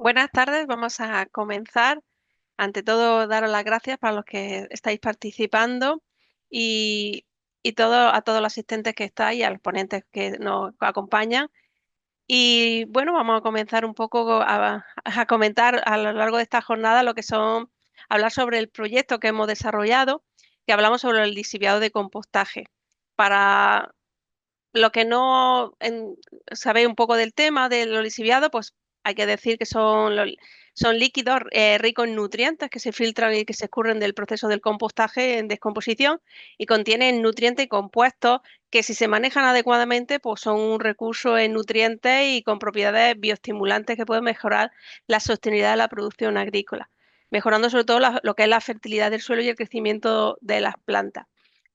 Buenas tardes, vamos a comenzar. Ante todo, daros las gracias para los que estáis participando y, a todos los asistentes que estáis y a los ponentes que nos acompañan. Y bueno, vamos a comenzar un poco a comentar a lo largo de esta jornada hablar sobre el proyecto que hemos desarrollado, que hablamos sobre el lixiviado de compostaje. Para lo que no sabéis un poco del tema de los lixiviados, pues hay que decir que son líquidos ricos en nutrientes que se filtran y que se escurren del proceso del compostaje en descomposición y contienen nutrientes y compuestos que si se manejan adecuadamente, pues son un recurso en nutrientes y con propiedades bioestimulantes que pueden mejorar la sostenibilidad de la producción agrícola, mejorando sobre todo lo que es la fertilidad del suelo y el crecimiento de las plantas.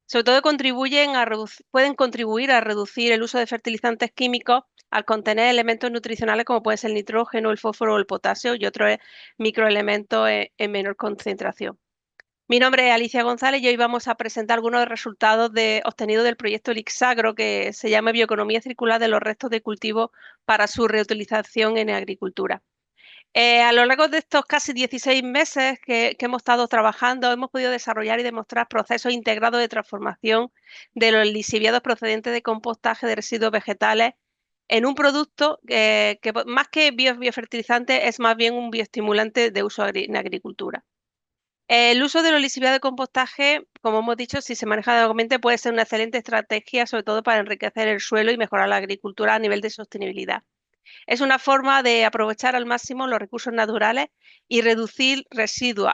Sobre todo pueden contribuir a reducir el uso de fertilizantes químicos al contener elementos nutricionales como pueden ser el nitrógeno, el fósforo o el potasio y otros microelementos en menor concentración. Mi nombre es Alicia González y hoy vamos a presentar algunos de los resultados obtenidos del proyecto Lixagro, que se llama Bioeconomía Circular de los restos de cultivo para su reutilización en agricultura. A lo largo de estos casi 16 meses que hemos estado trabajando, hemos podido desarrollar y demostrar procesos integrados de transformación de los lixiviados procedentes de compostaje de residuos vegetales en un producto que más que biofertilizante es más bien un bioestimulante de uso en agricultura. El uso de los lixiviados de compostaje, como hemos dicho, si se maneja adecuadamente, puede ser una excelente estrategia, sobre todo para enriquecer el suelo y mejorar la agricultura a nivel de sostenibilidad. Es una forma de aprovechar al máximo los recursos naturales y reducir residuos,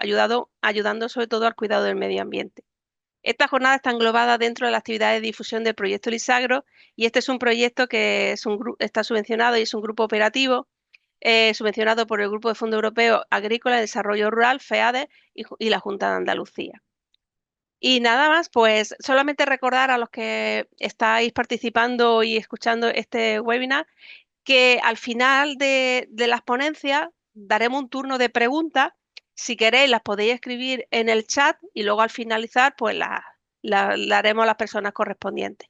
ayudando sobre todo al cuidado del medio ambiente. Esta jornada está englobada dentro de la actividad de difusión del proyecto Lisagro y este es un proyecto que está subvencionado y es un grupo operativo subvencionado por el Grupo de Fondo Europeo Agrícola de Desarrollo Rural, FEADE, y la Junta de Andalucía. Y nada más, pues solamente recordar a los que estáis participando y escuchando este webinar que al final de las ponencias daremos un turno de preguntas. Si queréis, las podéis escribir en el chat y luego al finalizar, pues la haremos a las personas correspondientes.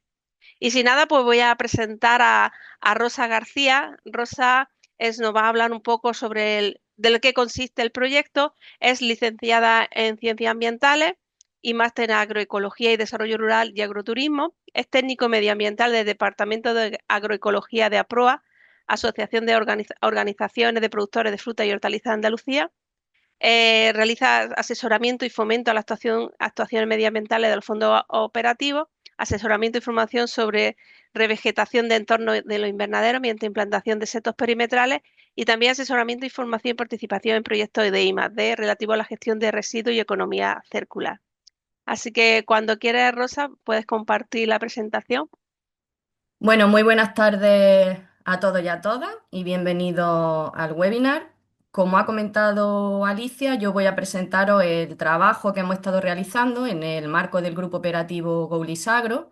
Y sin nada, pues voy a presentar a Rosa García. Rosa nos va a hablar un poco sobre de lo que consiste el proyecto. Es licenciada en Ciencias Ambientales y máster en Agroecología y Desarrollo Rural y Agroturismo. Es técnico medioambiental del Departamento de Agroecología de APROA, Asociación de Organizaciones de Productores de Fruta y Hortalizas de Andalucía. Realiza asesoramiento y fomento a las actuaciones medioambientales del Fondo Operativo, asesoramiento e información sobre revegetación de entornos de los invernaderos mediante implantación de setos perimetrales y también asesoramiento, información y participación en proyectos de I+D relativo a la gestión de residuos y economía circular. Así que cuando quieras, Rosa, puedes compartir la presentación. Bueno, muy buenas tardes a todos y a todas y bienvenidos al webinar. Como ha comentado Alicia, yo voy a presentaros el trabajo que hemos estado realizando en el marco del grupo operativo Goulisagro,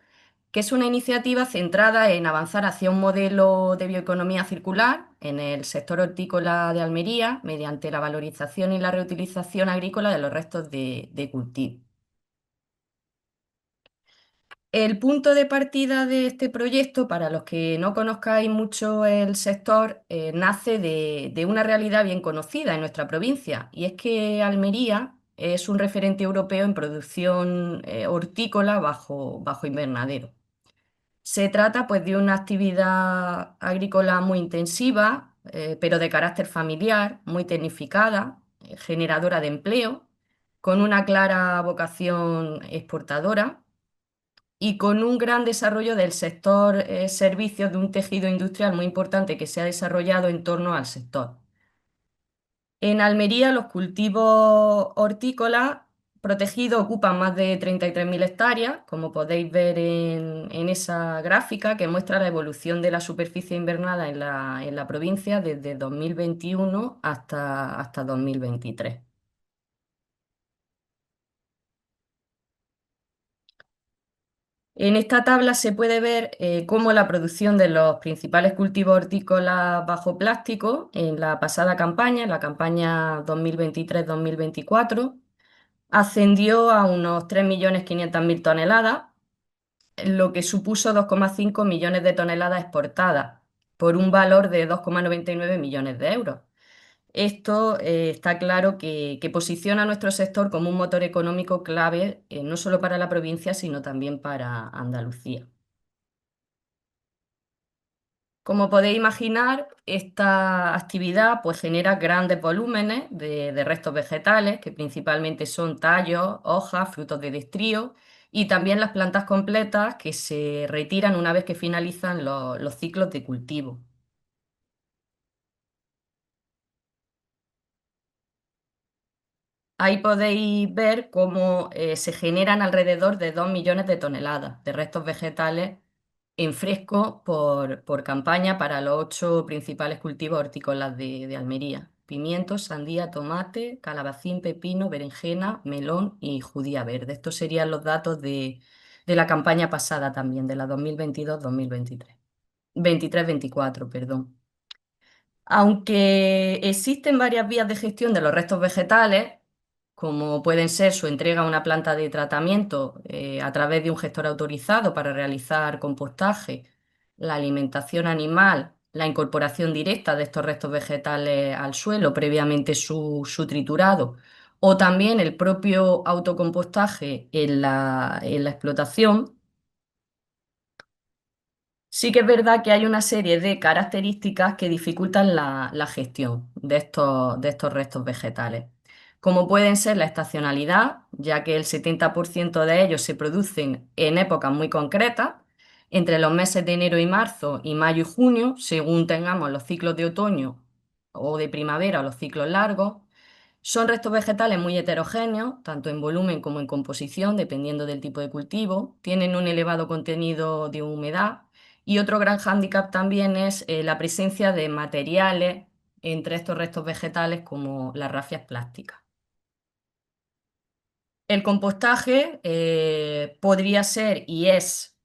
que es una iniciativa centrada en avanzar hacia un modelo de bioeconomía circular en el sector hortícola de Almería mediante la valorización y la reutilización agrícola de los restos de cultivo. El punto de partida de este proyecto, para los que no conozcáis mucho el sector, nace de una realidad bien conocida en nuestra provincia, y es que Almería es un referente europeo en producción hortícola bajo invernadero. Se trata pues de una actividad agrícola muy intensiva, pero de carácter familiar, muy tecnificada, generadora de empleo, con una clara vocación exportadora y con un gran desarrollo del sector servicios, de un tejido industrial muy importante que se ha desarrollado en torno al sector. En Almería, los cultivos hortícolas protegidos ocupan más de 33.000 hectáreas, como podéis ver en esa gráfica que muestra la evolución de la superficie invernada en la provincia desde 2021 hasta 2023. En esta tabla se puede ver cómo la producción de los principales cultivos hortícolas bajo plástico en la pasada campaña, en la campaña 2023-2024, ascendió a unos 3.500.000 toneladas, lo que supuso 2,5 millones de toneladas exportadas por un valor de 2,99 millones de euros. Esto está claro que posiciona a nuestro sector como un motor económico clave, no solo para la provincia, sino también para Andalucía. Como podéis imaginar, esta actividad pues, genera grandes volúmenes de restos vegetales, que principalmente son tallos, hojas, frutos de destrío, y también las plantas completas que se retiran una vez que finalizan los ciclos de cultivo. Ahí podéis ver cómo se generan alrededor de 2 millones de toneladas de restos vegetales en fresco por campaña para los 8 principales cultivos hortícolas de Almería: pimientos, sandía, tomate, calabacín, pepino, berenjena, melón y judía verde. Estos serían los datos de la campaña pasada también, de la 2022-2023. 23-24, perdón. Aunque existen varias vías de gestión de los restos vegetales, como pueden ser su entrega a una planta de tratamiento a través de un gestor autorizado para realizar compostaje, la alimentación animal, la incorporación directa de estos restos vegetales al suelo previamente su triturado, o también el propio autocompostaje en la explotación. Sí que es verdad que hay una serie de características que dificultan la gestión de estos restos vegetales, como pueden ser la estacionalidad, ya que el 70% de ellos se producen en épocas muy concretas, entre los meses de enero y marzo y mayo y junio, según tengamos los ciclos de otoño o de primavera o los ciclos largos. Son restos vegetales muy heterogéneos, tanto en volumen como en composición, dependiendo del tipo de cultivo. Tienen un elevado contenido de humedad y otro gran hándicap también es la presencia de materiales entre estos restos vegetales como las rafias plásticas. El compostaje podría ser y es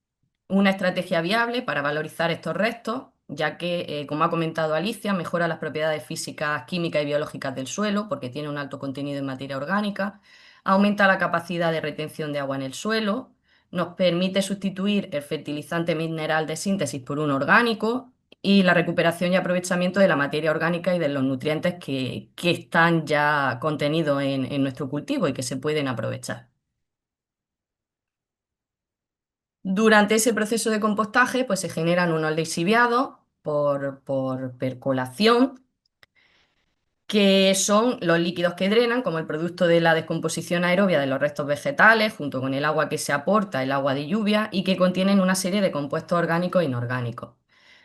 una estrategia viable para valorizar estos restos, ya que, como ha comentado Alicia, mejora las propiedades físicas, químicas y biológicas del suelo porque tiene un alto contenido en materia orgánica, aumenta la capacidad de retención de agua en el suelo, nos permite sustituir el fertilizante mineral de síntesis por un orgánico y la recuperación y aprovechamiento de la materia orgánica y de los nutrientes que están ya contenidos en nuestro cultivo y que se pueden aprovechar. Durante ese proceso de compostaje, pues se generan unos lixiviados por percolación, que son los líquidos que drenan como el producto de la descomposición aerobia de los restos vegetales, junto con el agua que se aporta, el agua de lluvia, y que contienen una serie de compuestos orgánicos e inorgánicos.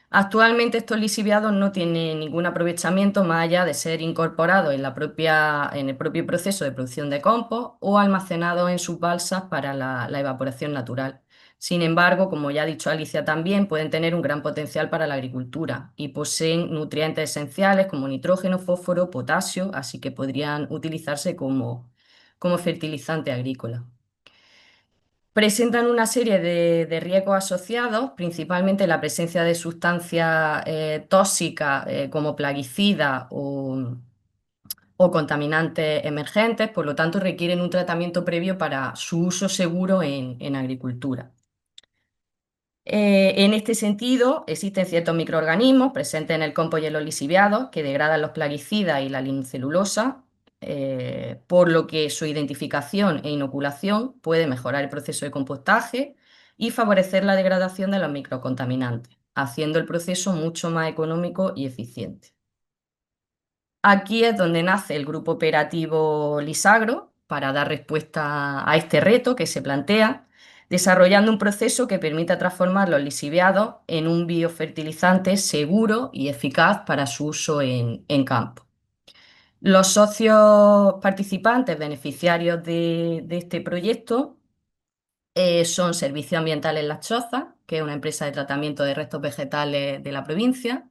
Actualmente estos lixiviados no tienen ningún aprovechamiento más allá de ser incorporados en el propio proceso de producción de compost o almacenados en sus balsas para la evaporación natural. Sin embargo, como ya ha dicho Alicia también, pueden tener un gran potencial para la agricultura y poseen nutrientes esenciales como nitrógeno, fósforo, potasio, así que podrían utilizarse como fertilizante agrícola. Presentan una serie de riesgos asociados, principalmente la presencia de sustancias tóxicas como plaguicidas o contaminantes emergentes, por lo tanto requieren un tratamiento previo para su uso seguro en agricultura. En este sentido, existen ciertos microorganismos presentes en el compost y en los lisiviados que degradan los plaguicidas y la lignocelulosa, por lo que su identificación e inoculación puede mejorar el proceso de compostaje y favorecer la degradación de los microcontaminantes, haciendo el proceso mucho más económico y eficiente. Aquí es donde nace el grupo operativo Lisagro para dar respuesta a este reto que se plantea, desarrollando un proceso que permita transformar los lisiviados en un biofertilizante seguro y eficaz para su uso en campo. Los socios participantes beneficiarios de este proyecto son Servicios Ambientales Las Chozas, que es una empresa de tratamiento de restos vegetales de la provincia,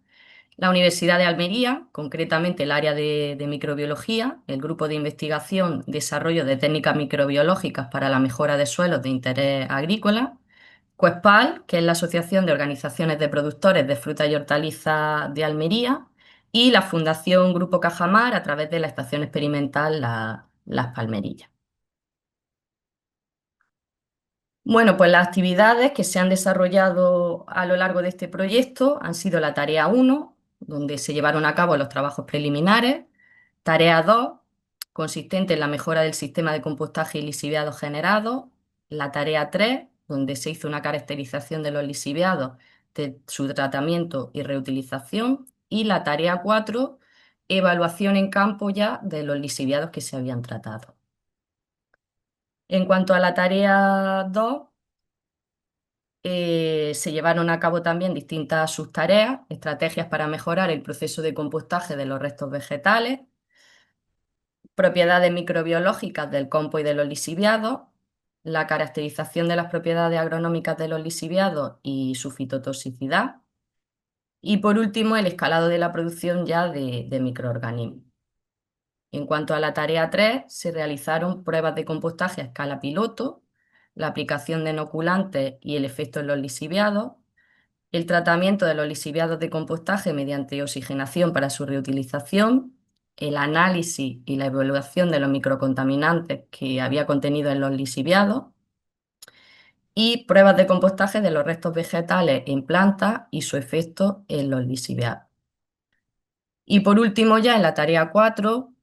la Universidad de Almería, concretamente el área de microbiología, el grupo de investigación Desarrollo de técnicas microbiológicas para la mejora de suelos de interés agrícola, CUESPAL, que es la Asociación de Organizaciones de Productores de Frutas y Hortalizas de Almería, y la Fundación Grupo Cajamar a través de la Estación Experimental Las Palmerillas. Bueno, pues las actividades que se han desarrollado a lo largo de este proyecto han sido la tarea 1, donde se llevaron a cabo los trabajos preliminares, Tarea 2, consistente en la mejora del sistema de compostaje y lixiviados generados. La tarea 3, donde se hizo una caracterización de los lixiviados, de su tratamiento y reutilización. Y la tarea 4, evaluación en campo ya de los lixiviados que se habían tratado. En cuanto a la tarea 2, se llevaron a cabo también distintas subtareas, estrategias para mejorar el proceso de compostaje de los restos vegetales, propiedades microbiológicas del compost y de los lixiviados, la caracterización de las propiedades agronómicas de los lixiviados y su fitotoxicidad, y por último el escalado de la producción ya de microorganismos. En cuanto a la tarea 3, se realizaron pruebas de compostaje a escala piloto, la aplicación de inoculantes y el efecto en los lixiviados, el tratamiento de los lixiviados de compostaje mediante oxigenación para su reutilización, el análisis y la evaluación de los microcontaminantes que había contenido en los lixiviados y pruebas de compostaje de los restos vegetales en plantas y su efecto en los lixiviados. Y por último, ya en la tarea 4,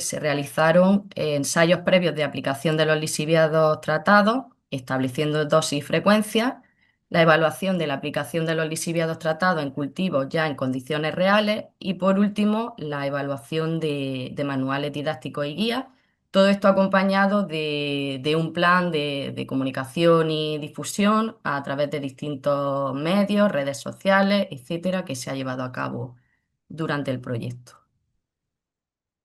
se realizaron ensayos previos de aplicación de los lixiviados tratados, estableciendo dosis y frecuencia, la evaluación de la aplicación de los lixiviados tratados en cultivos ya en condiciones reales y por último, la evaluación de manuales didácticos y guías. Todo esto acompañado de un plan de comunicación y difusión a través de distintos medios, redes sociales, etcétera, que se ha llevado a cabo durante el proyecto.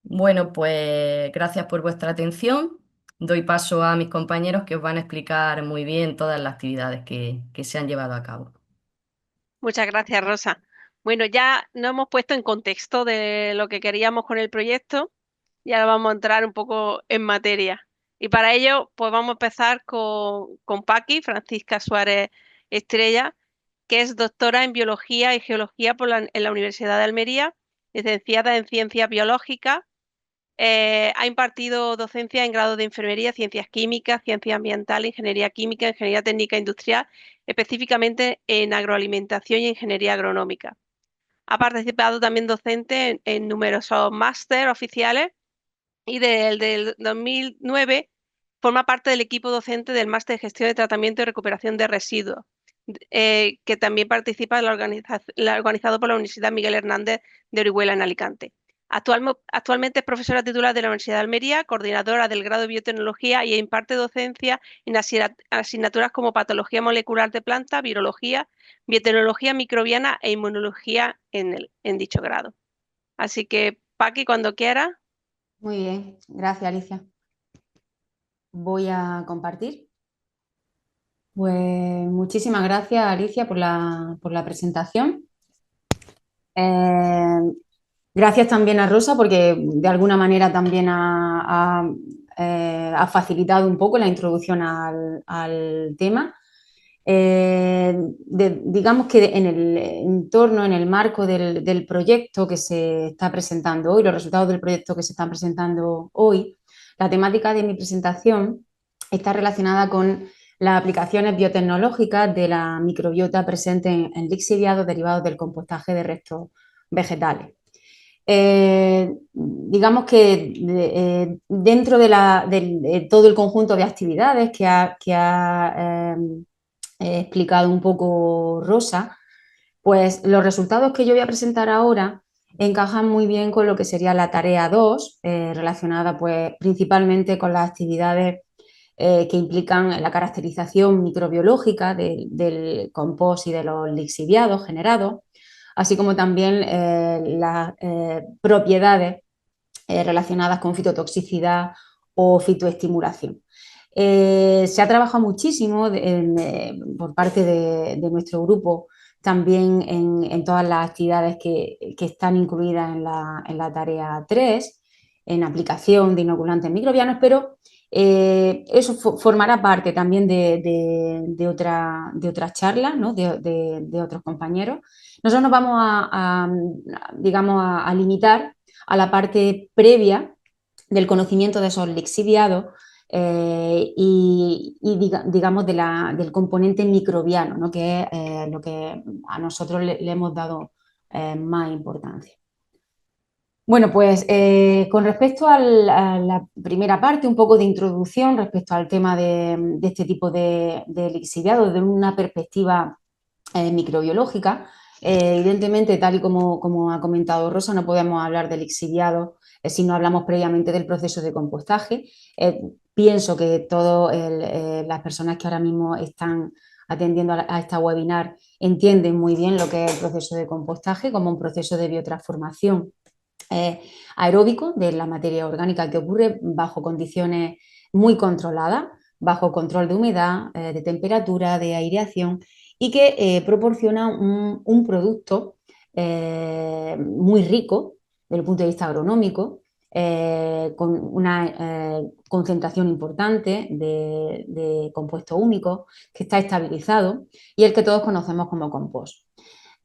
Bueno, pues gracias por vuestra atención. Doy paso a mis compañeros que os van a explicar muy bien todas las actividades que se han llevado a cabo. Muchas gracias, Rosa. Bueno, ya nos hemos puesto en contexto de lo que queríamos con el proyecto y ahora vamos a entrar un poco en materia. Y para ello, pues vamos a empezar con Paqui, Francisca Suárez Estrella, que es doctora en Biología y Geología en la Universidad de Almería, licenciada en Ciencias Biológicas. Ha impartido docencia en grado de Enfermería, Ciencias Químicas, Ciencia Ambiental, Ingeniería Química, Ingeniería Técnica Industrial, específicamente en agroalimentación y ingeniería agronómica. Ha participado también docente en numerosos máster oficiales y desde el 2009 forma parte del equipo docente del máster de Gestión de Tratamiento y Recuperación de Residuos, que también participa en organizado por la Universidad Miguel Hernández de Orihuela en Alicante. Actualmente es profesora titular de la Universidad de Almería, coordinadora del grado de Biotecnología y imparte docencia en asignaturas como Patología Molecular de Planta, Virología, Biotecnología Microbiana e Inmunología en dicho grado. Así que, Paqui, cuando quiera. Muy bien, gracias Alicia. Voy a compartir. Pues muchísimas gracias Alicia por la presentación. Gracias también a Rosa porque de alguna manera también ha facilitado un poco la introducción al tema. Digamos que en el entorno, en el marco del proyecto que se está presentando hoy, los resultados del proyecto que se están presentando hoy, la temática de mi presentación está relacionada con las aplicaciones biotecnológicas de la microbiota presente en lixiviados derivados del compostaje de restos vegetales. Digamos que dentro de todo el conjunto de actividades que ha explicado un poco Rosa, pues los resultados que yo voy a presentar ahora encajan muy bien con lo que sería la tarea 2, relacionada pues principalmente con las actividades que implican la caracterización microbiológica del compost y de los lixiviados generados, así como también las propiedades relacionadas con fitotoxicidad o fitoestimulación. Se ha trabajado muchísimo por parte de nuestro grupo también en todas las actividades que están incluidas en la tarea 3, en aplicación de inoculantes microbianos, pero eso formará parte también de otras charlas, ¿no? de otros compañeros. Nosotros nos vamos digamos, a limitar a la parte previa del conocimiento de esos lixiviados y digamos del componente microbiano, ¿no? Que es lo que a nosotros le hemos dado más importancia. Bueno, pues con respecto a la primera parte, un poco de introducción respecto al tema de este tipo de lixiviados desde una perspectiva microbiológica. Evidentemente, tal y como ha comentado Rosa, no podemos hablar de lixiviados si no hablamos previamente del proceso de compostaje. Pienso que todas las personas que ahora mismo están atendiendo a esta webinar entienden muy bien lo que es el proceso de compostaje como un proceso de biotransformación aeróbico de la materia orgánica que ocurre bajo condiciones muy controladas, bajo control de humedad, de temperatura, de aireación y que proporciona un producto muy rico desde el punto de vista agronómico, con una concentración importante de compuestos húmicos que está estabilizado y el que todos conocemos como compost.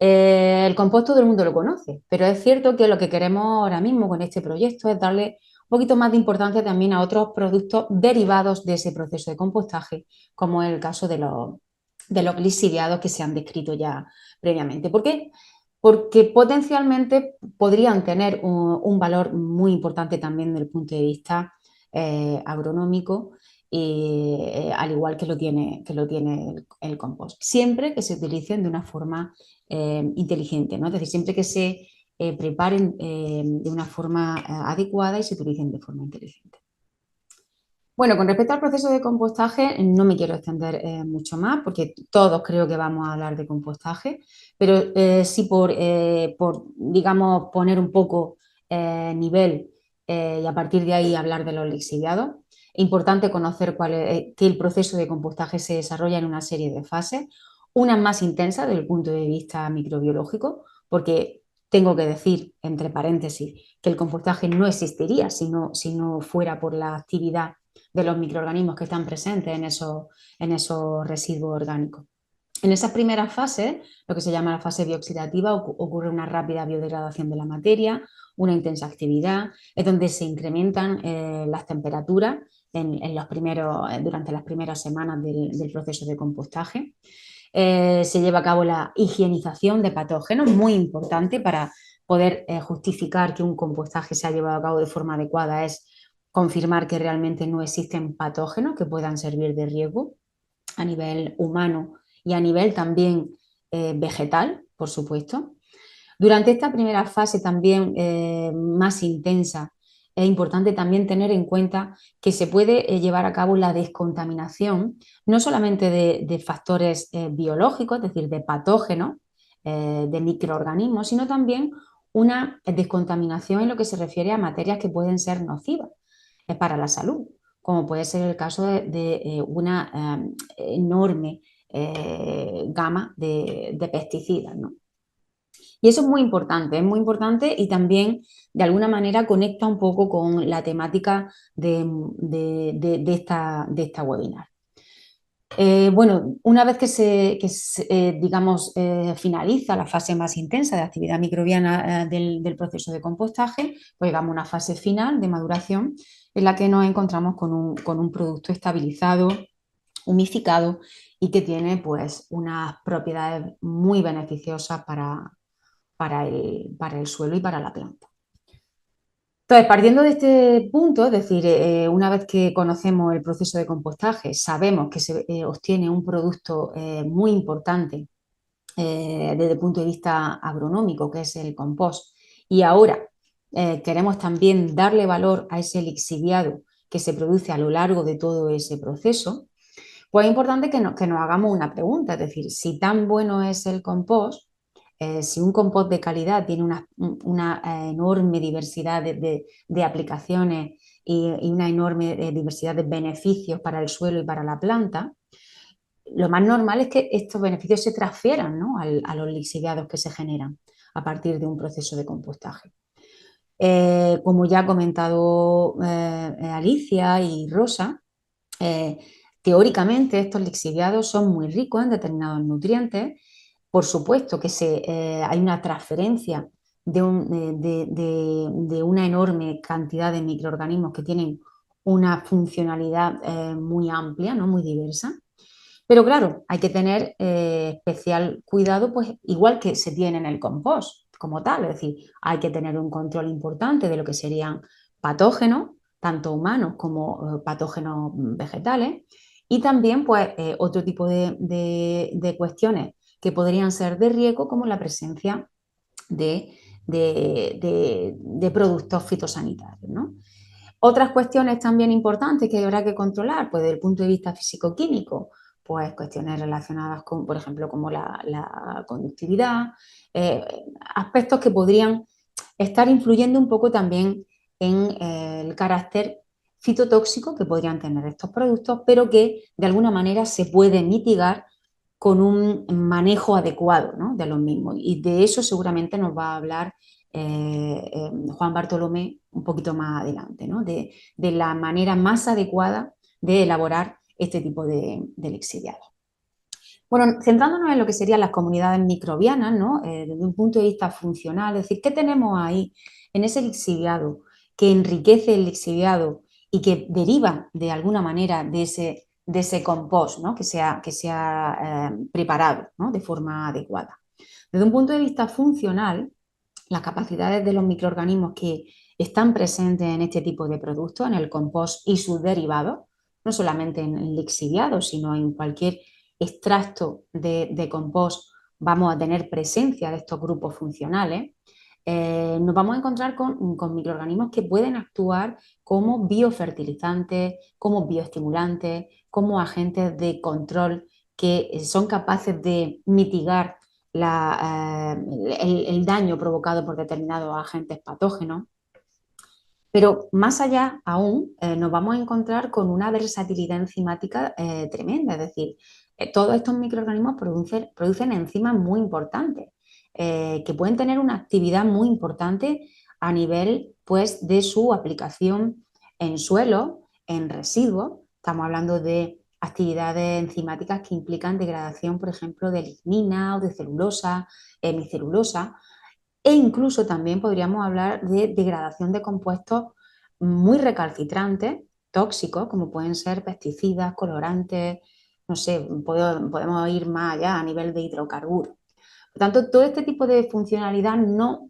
El compost todo el mundo lo conoce, pero es cierto que lo que queremos ahora mismo con este proyecto es darle un poquito más de importancia también a otros productos derivados de ese proceso de compostaje, como es el caso de los lixiviados que se han descrito ya previamente. ¿Por qué? Porque potencialmente podrían tener un valor muy importante también desde el punto de vista agronómico, al igual que lo tiene el compost, siempre que se utilicen de una forma inteligente, ¿no? Es decir, siempre que se preparen de una forma adecuada y se utilicen de forma inteligente. Bueno, con respecto al proceso de compostaje, no me quiero extender mucho más porque todos creo que vamos a hablar de compostaje, pero sí por, digamos, poner un poco nivel y a partir de ahí hablar de los lixiviados. Es importante conocer que el proceso de compostaje se desarrolla en una serie de fases, unas más intensas desde el punto de vista microbiológico, porque tengo que decir, entre paréntesis, que el compostaje no existiría si no fuera por la actividad de los microorganismos que están presentes en esos residuos orgánicos. En esas primeras fases, lo que se llama la fase bioxidativa, ocurre una rápida biodegradación de la materia, una intensa actividad, es donde se incrementan las temperaturas durante las primeras semanas del proceso de compostaje. Se lleva a cabo la higienización de patógenos, muy importante para poder justificar que un compostaje se ha llevado a cabo de forma adecuada, es confirmar que realmente no existen patógenos que puedan servir de riesgo a nivel humano y a nivel también vegetal, por supuesto. Durante esta primera fase también más intensa, es importante también tener en cuenta que se puede llevar a cabo la descontaminación, no solamente de factores biológicos, es decir, de patógenos, de microorganismos, sino también una descontaminación en lo que se refiere a materias que pueden ser nocivas para la salud, como puede ser el caso de una enorme gama de pesticidas, ¿no? Y eso es muy importante y también de alguna manera conecta un poco con la temática de esta webinar. Bueno, una vez digamos, finaliza la fase más intensa de actividad microbiana del proceso de compostaje, pues llegamos a una fase final de maduración en la que nos encontramos con un producto estabilizado, humificado y que tiene pues unas propiedades muy beneficiosas para el suelo y para la planta. Entonces, partiendo de este punto, es decir, una vez que conocemos el proceso de compostaje, sabemos que se obtiene un producto muy importante desde el punto de vista agronómico, que es el compost, y ahora queremos también darle valor a ese lixiviado que se produce a lo largo de todo ese proceso, pues es importante que nos hagamos una pregunta, es decir, si tan bueno es el compost, si un compost de calidad tiene una enorme diversidad de aplicaciones y una enorme diversidad de beneficios para el suelo y para la planta, lo más normal es que estos beneficios se transfieran, ¿no?, a los lixiviados que se generan a partir de un proceso de compostaje. Como ya ha comentado Alicia y Rosa, teóricamente estos lixiviados son muy ricos en determinados nutrientes. Por supuesto que hay una transferencia de una enorme cantidad de microorganismos que tienen una funcionalidad muy amplia, ¿no?, muy diversa. Pero claro, hay que tener especial cuidado, pues igual que se tiene en el compost. como tal, es decir, hay que tener un control importante de lo que serían patógenos, tanto humanos como patógenos vegetales, y también pues otro tipo de cuestiones que podrían ser de riesgo, como la presencia de productos fitosanitarios, ¿no? Otras cuestiones también importantes que habrá que controlar, pues desde el punto de vista físico-químico, pues cuestiones relacionadas con, por ejemplo, como la conductividad, aspectos que podrían estar influyendo un poco también en el carácter fitotóxico que podrían tener estos productos, pero que de alguna manera se puede mitigar con un manejo adecuado, ¿no?, de los mismos. Y de eso seguramente nos va a hablar Juan Bartolomé un poquito más adelante, ¿no?, de la manera más adecuada de elaborar este tipo de lixiviados. Bueno, centrándonos en lo que serían las comunidades microbianas, ¿no?, desde un punto de vista funcional, es decir, ¿qué tenemos ahí en ese lixiviado que enriquece el lixiviado y que deriva de alguna manera de ese compost, ¿no?, que se ha preparado, ¿no?, de forma adecuada? Desde un punto de vista funcional, las capacidades de los microorganismos que están presentes en este tipo de productos, en el compost y sus derivados, no solamente en el lixiviado, sino en cualquier extracto de compost, vamos a tener presencia de estos grupos funcionales. Nos vamos a encontrar con microorganismos que pueden actuar como biofertilizantes, como bioestimulantes, como agentes de control que son capaces de mitigar el daño provocado por determinados agentes patógenos. Pero más allá aún, nos vamos a encontrar con una versatilidad enzimática tremenda, es decir, todos estos microorganismos producen enzimas muy importantes, que pueden tener una actividad muy importante a nivel, pues, de su aplicación en suelo, en residuos. Estamos hablando de actividades enzimáticas que implican degradación, por ejemplo, de lignina o de celulosa, hemicelulosa, e incluso también podríamos hablar de degradación de compuestos muy recalcitrantes, tóxicos, como pueden ser pesticidas, colorantes, no sé, podemos ir más allá a nivel de hidrocarburos. Por tanto, todo este tipo de funcionalidad no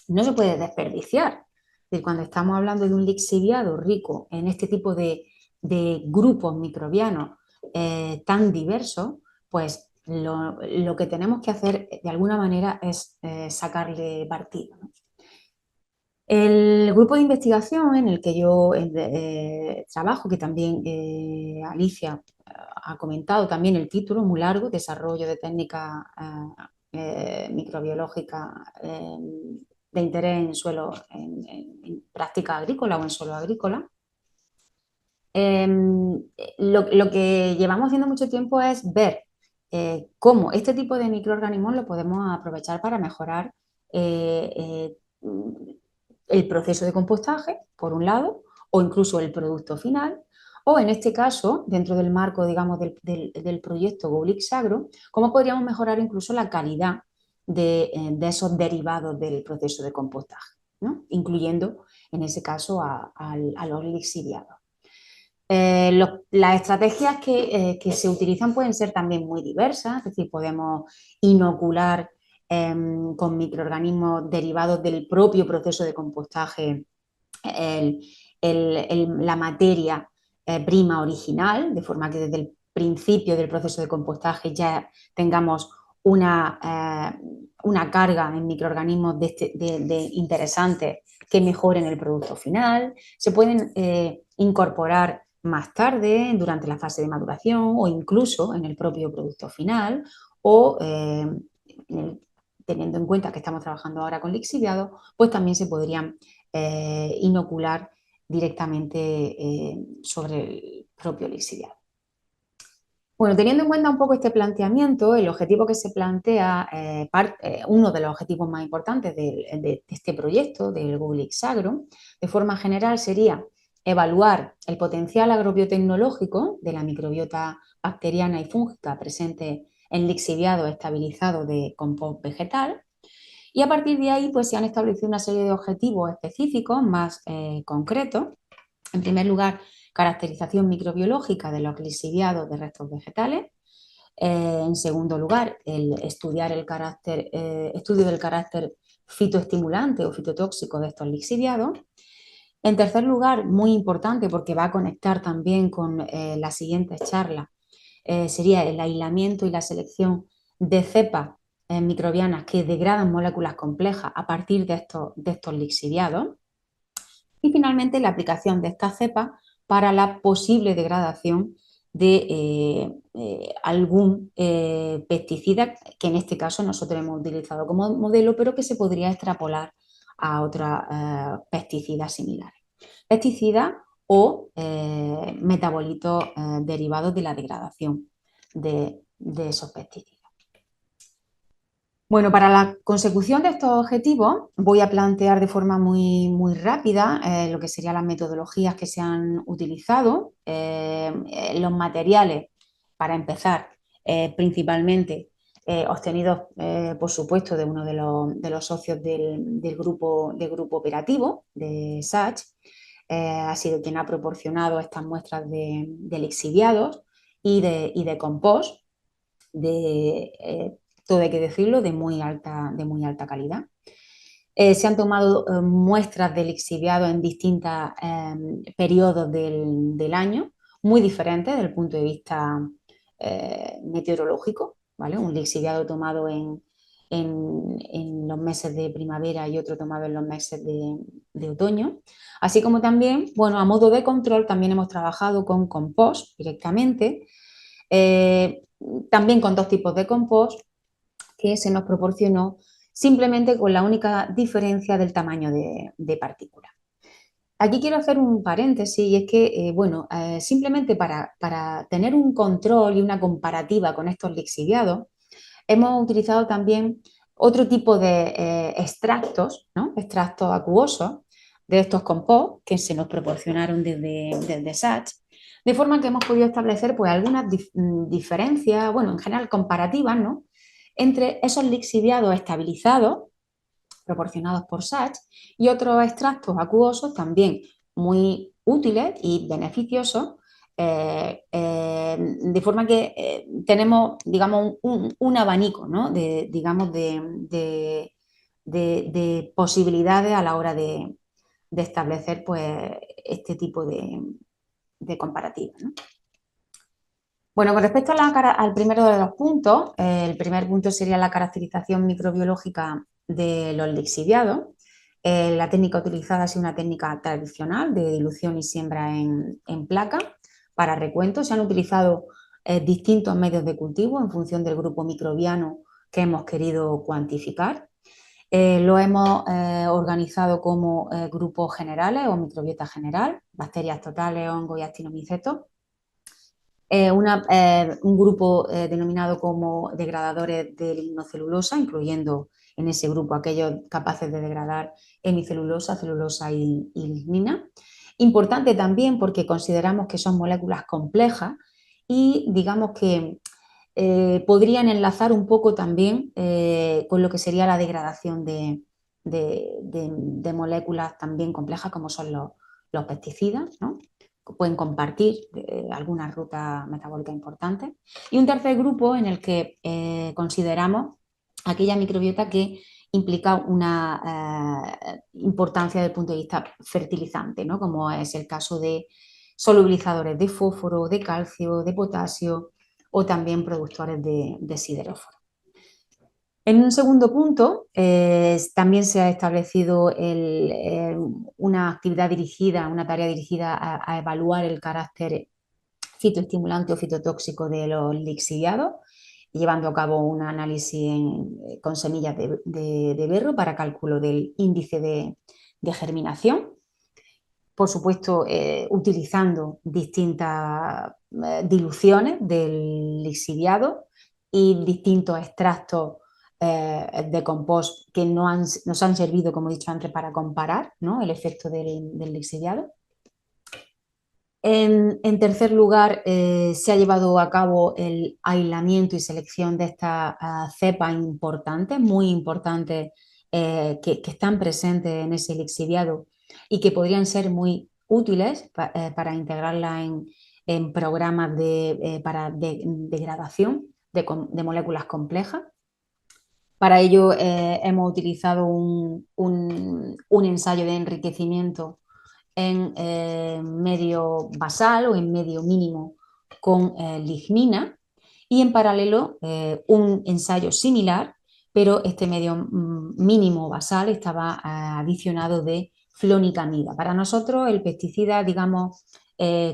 se puede desperdiciar. Cuando estamos hablando de un lixiviado rico en este tipo de grupos microbianos tan diversos, pues lo que tenemos que hacer de alguna manera es sacarle partido, ¿no? El grupo de investigación en el que yo trabajo, que también Alicia ha comentado también el título, muy largo, Desarrollo de técnicas microbiológicas de interés en suelo, en práctica agrícola o en suelo agrícola. Lo que llevamos haciendo mucho tiempo es ver cómo este tipo de microorganismos lo podemos aprovechar para mejorar el proceso de compostaje, por un lado, o incluso el producto final, o en este caso, dentro del marco, digamos, del proyecto GoLixAgro, cómo podríamos mejorar incluso la calidad de esos derivados del proceso de compostaje, ¿no?, incluyendo en ese caso a los lixiviados. Las estrategias que se utilizan pueden ser también muy diversas, es decir, podemos inocular con microorganismos derivados del propio proceso de compostaje la materia prima original, de forma que desde el principio del proceso de compostaje ya tengamos una carga en microorganismos interesantes que mejoren el producto final. Se pueden incorporar más tarde, durante la fase de maduración o incluso en el propio producto final, o teniendo en cuenta que estamos trabajando ahora con lixiviados, pues también se podrían inocular directamente sobre el propio lixiviado. Bueno, teniendo en cuenta un poco este planteamiento, el objetivo que se plantea, uno de los objetivos más importantes de este proyecto del GoLixAgro, de forma general, sería evaluar el potencial agrobiotecnológico de la microbiota bacteriana y fúngica presente en lixiviados estabilizados de compost vegetal. Y a partir de ahí, pues se han establecido una serie de objetivos específicos más concretos. En primer lugar, caracterización microbiológica de los lixiviados de restos vegetales. En segundo lugar, estudio del carácter fitoestimulante o fitotóxico de estos lixiviados. En tercer lugar, muy importante porque va a conectar también con las siguientes charlas, sería el aislamiento y la selección de cepas microbianas que degradan moléculas complejas a partir de estos lixiviados. Y finalmente la aplicación de estas cepas para la posible degradación de algún pesticida que en este caso nosotros hemos utilizado como modelo, pero que se podría extrapolar a otros pesticidas similares. Pesticidas o metabolitos derivados de la degradación de esos pesticidas. Bueno, para la consecución de estos objetivos voy a plantear de forma muy rápida lo que serían las metodologías que se han utilizado, los materiales, para empezar, principalmente obtenidos, por supuesto, de uno de los socios del grupo operativo de SACH. Ha sido quien ha proporcionado estas muestras de lixiviados y de compost, todo hay que decirlo, de muy alta calidad. Se han tomado muestras de lixiviados en distintos periodos del año, muy diferentes desde el punto de vista meteorológico, ¿vale? Un lixiviado tomado en los meses de primavera y otro tomado en los meses de otoño. Así como también, bueno, a modo de control también hemos trabajado con compost directamente, también con dos tipos de compost que se nos proporcionó simplemente con la única diferencia del tamaño de partícula. Aquí quiero hacer un paréntesis y es que, simplemente para tener un control y una comparativa con estos lixiviados, hemos utilizado también otro tipo de extractos, ¿no? Extractos acuosos de estos compost que se nos proporcionaron desde SACH, de forma que hemos podido establecer pues, algunas diferencias, bueno, en general comparativas, ¿no? Entre esos lixiviados estabilizados proporcionados por SACH y otros extractos acuosos también muy útiles y beneficiosos, de forma que tenemos, digamos, un abanico, ¿no? de posibilidades a la hora de establecer pues, este tipo de comparativas, ¿no? Bueno, con respecto al primero de los puntos, el primer punto sería la caracterización microbiológica de los lixiviados. La técnica utilizada ha sido una técnica tradicional de dilución y siembra en placa para recuento. Se han utilizado distintos medios de cultivo en función del grupo microbiano que hemos querido cuantificar. Lo hemos organizado como grupos generales o microbiota general, bacterias totales, hongos y actinomicetos. Un grupo denominado como degradadores de lignocelulosa, incluyendo en ese grupo aquellos capaces de degradar hemicelulosa, celulosa y lignina. Importante también porque consideramos que son moléculas complejas y digamos que podrían enlazar un poco también con lo que sería la degradación de moléculas también complejas como son los pesticidas, ¿no? Pueden compartir algunas rutas metabólicas importantes. Y un tercer grupo en el que consideramos aquella microbiota que implica una importancia desde el punto de vista fertilizante, ¿no? Como es el caso de solubilizadores de fósforo, de calcio, de potasio o también productores de sideróforo. En un segundo punto, también se ha establecido una actividad dirigida, una tarea dirigida a evaluar el carácter fitoestimulante o fitotóxico de los lixiviados, llevando a cabo un análisis con semillas de berro para cálculo del índice de germinación. Por supuesto, utilizando distintas diluciones del lixiviado y distintos extractos de compost que nos han servido, como he dicho antes, para comparar, ¿no? El efecto del lixiviado. En tercer lugar, se ha llevado a cabo el aislamiento y selección de estas cepas importantes, muy importantes, que están presentes en ese lixiviado y que podrían ser muy útiles para integrarlas en programas para degradación de moléculas complejas. Para ello hemos utilizado un ensayo de enriquecimiento en medio basal o en medio mínimo con lignina, y en paralelo un ensayo similar, pero este medio mínimo basal estaba adicionado de flonicamida. Para nosotros el pesticida, digamos,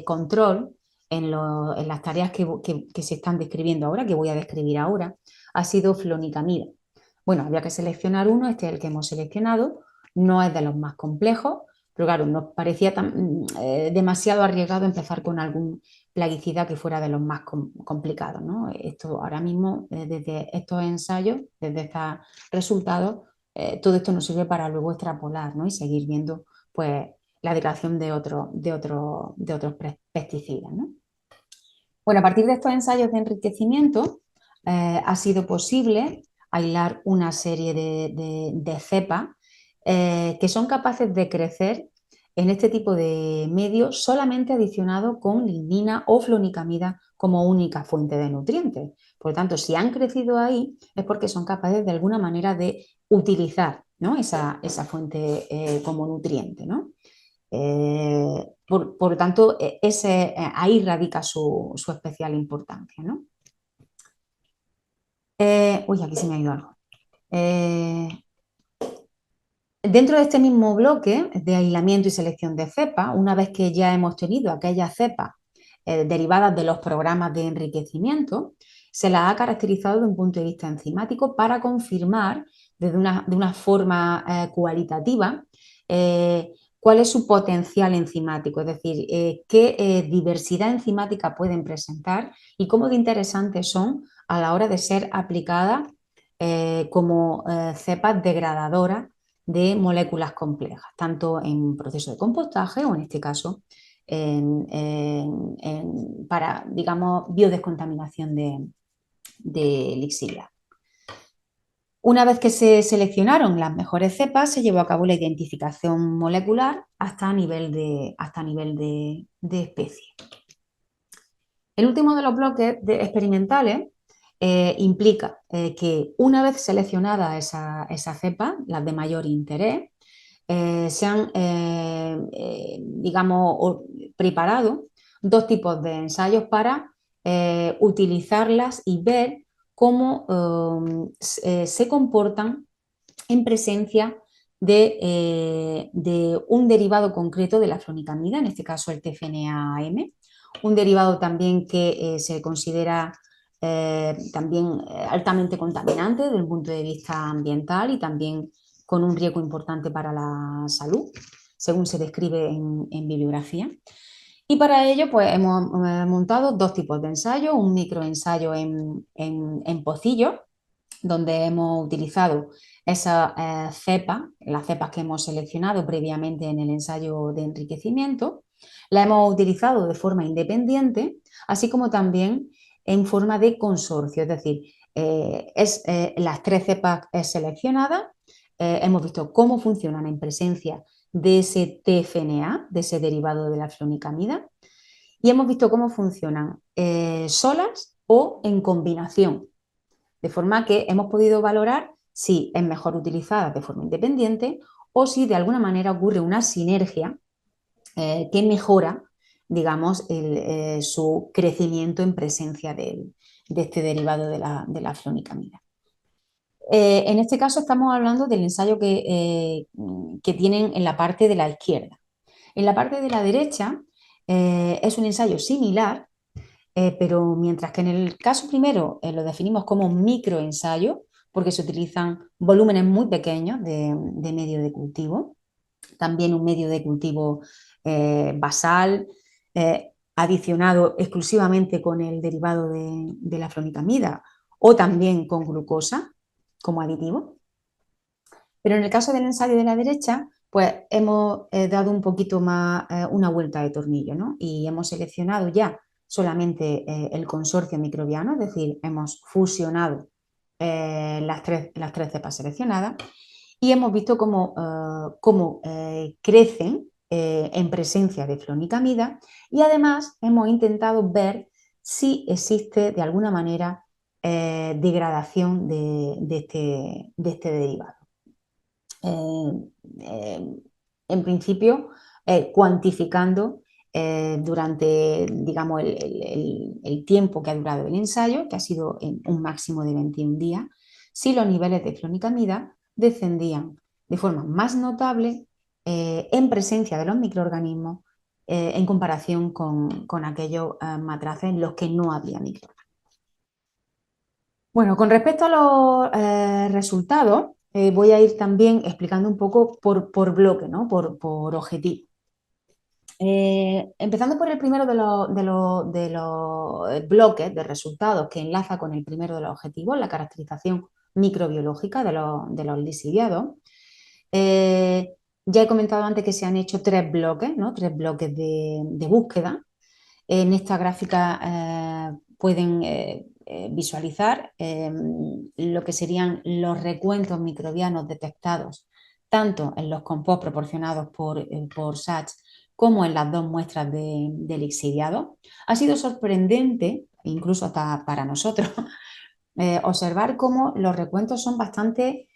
control en las tareas que se están describiendo ahora, que voy a describir ahora, ha sido flonicamida. Bueno, había que seleccionar uno, este es el que hemos seleccionado, no es de los más complejos, pero claro, nos parecía demasiado arriesgado empezar con algún plaguicida que fuera de los más complicados, ¿no? Esto ahora mismo, desde estos ensayos, desde estos resultados, todo esto nos sirve para luego extrapolar, ¿no? Y seguir viendo pues, la declaración de otros pesticidas, ¿no? Bueno, a partir de estos ensayos de enriquecimiento ha sido posible aislar una serie de cepas que son capaces de crecer en este tipo de medio solamente adicionado con lignina o flonicamida como única fuente de nutrientes. Por lo tanto, si han crecido ahí es porque son capaces de alguna manera de utilizar, ¿no? esa fuente como nutriente, ¿no? Por lo tanto, ahí radica su especial importancia, ¿no? Aquí se me ha ido algo. Dentro de este mismo bloque de aislamiento y selección de cepas, una vez que ya hemos tenido aquellas cepas derivadas de los programas de enriquecimiento, se las ha caracterizado desde un punto de vista enzimático para confirmar de una forma cualitativa cuál es su potencial enzimático, es decir, qué diversidad enzimática pueden presentar y cómo de interesantes son a la hora de ser aplicadas como cepas degradadoras de moléculas complejas, tanto en proceso de compostaje o en este caso para, digamos, biodescontaminación de lixiviados. Una vez que se seleccionaron las mejores cepas, se llevó a cabo la identificación molecular hasta nivel de especie. El último de los bloques experimentales implica que una vez seleccionada esa cepa, las de mayor interés, se han, digamos, preparado dos tipos de ensayos para utilizarlas y ver cómo se comportan en presencia de un derivado concreto de la flonicamida, en este caso el TFNAM, un derivado también que se considera también altamente contaminante desde el punto de vista ambiental y también con un riesgo importante para la salud, según se describe en bibliografía. Y para ello pues, hemos montado dos tipos de ensayos, un microensayo en pocillos, donde hemos utilizado esas cepas, las cepas que hemos seleccionado previamente en el ensayo de enriquecimiento, las hemos utilizado de forma independiente, así como también en forma de consorcio, es decir, las tres cepas seleccionadas, hemos visto cómo funcionan en presencia de ese TFNA, de ese derivado de la flonicamida, y hemos visto cómo funcionan solas o en combinación, de forma que hemos podido valorar si es mejor utilizada de forma independiente o si de alguna manera ocurre una sinergia que mejora, digamos, su crecimiento en presencia de este derivado de la flonicamida. En este caso estamos hablando del ensayo que tienen en la parte de la izquierda. En la parte de la derecha es un ensayo similar, pero mientras que en el caso primero lo definimos como microensayo, porque se utilizan volúmenes muy pequeños de medio de cultivo, también un medio de cultivo basal, adicionado exclusivamente con el derivado de la flonicamida o también con glucosa como aditivo. Pero en el caso del ensayo de la derecha, pues hemos dado un poquito más una vuelta de tornillo, ¿no? Y hemos seleccionado ya solamente el consorcio microbiano, es decir, hemos fusionado las tres cepas seleccionadas y hemos visto cómo crecen en presencia de flonicamida y además hemos intentado ver si existe de alguna manera degradación de este derivado. En principio, cuantificando durante, digamos, el tiempo que ha durado el ensayo, que ha sido en un máximo de 21 días, si los niveles de clonidamida descendían de forma más notable en presencia de los microorganismos en comparación con aquellos matraces en los que no había microorganismos. Bueno, con respecto a los resultados, voy a ir también explicando un poco por bloque, ¿no? por objetivo. Empezando por el primero de los bloques de resultados que enlaza con el primero de los objetivos, la caracterización microbiológica de los lixiviados. Ya he comentado antes que se han hecho 3 bloques, ¿no? 3 bloques de búsqueda. En esta gráfica pueden visualizar lo que serían los recuentos microbianos detectados tanto en los compost proporcionados por Sachs como en las 2 muestras de lixiviado. Ha sido sorprendente, incluso hasta para nosotros, observar cómo los recuentos son bastante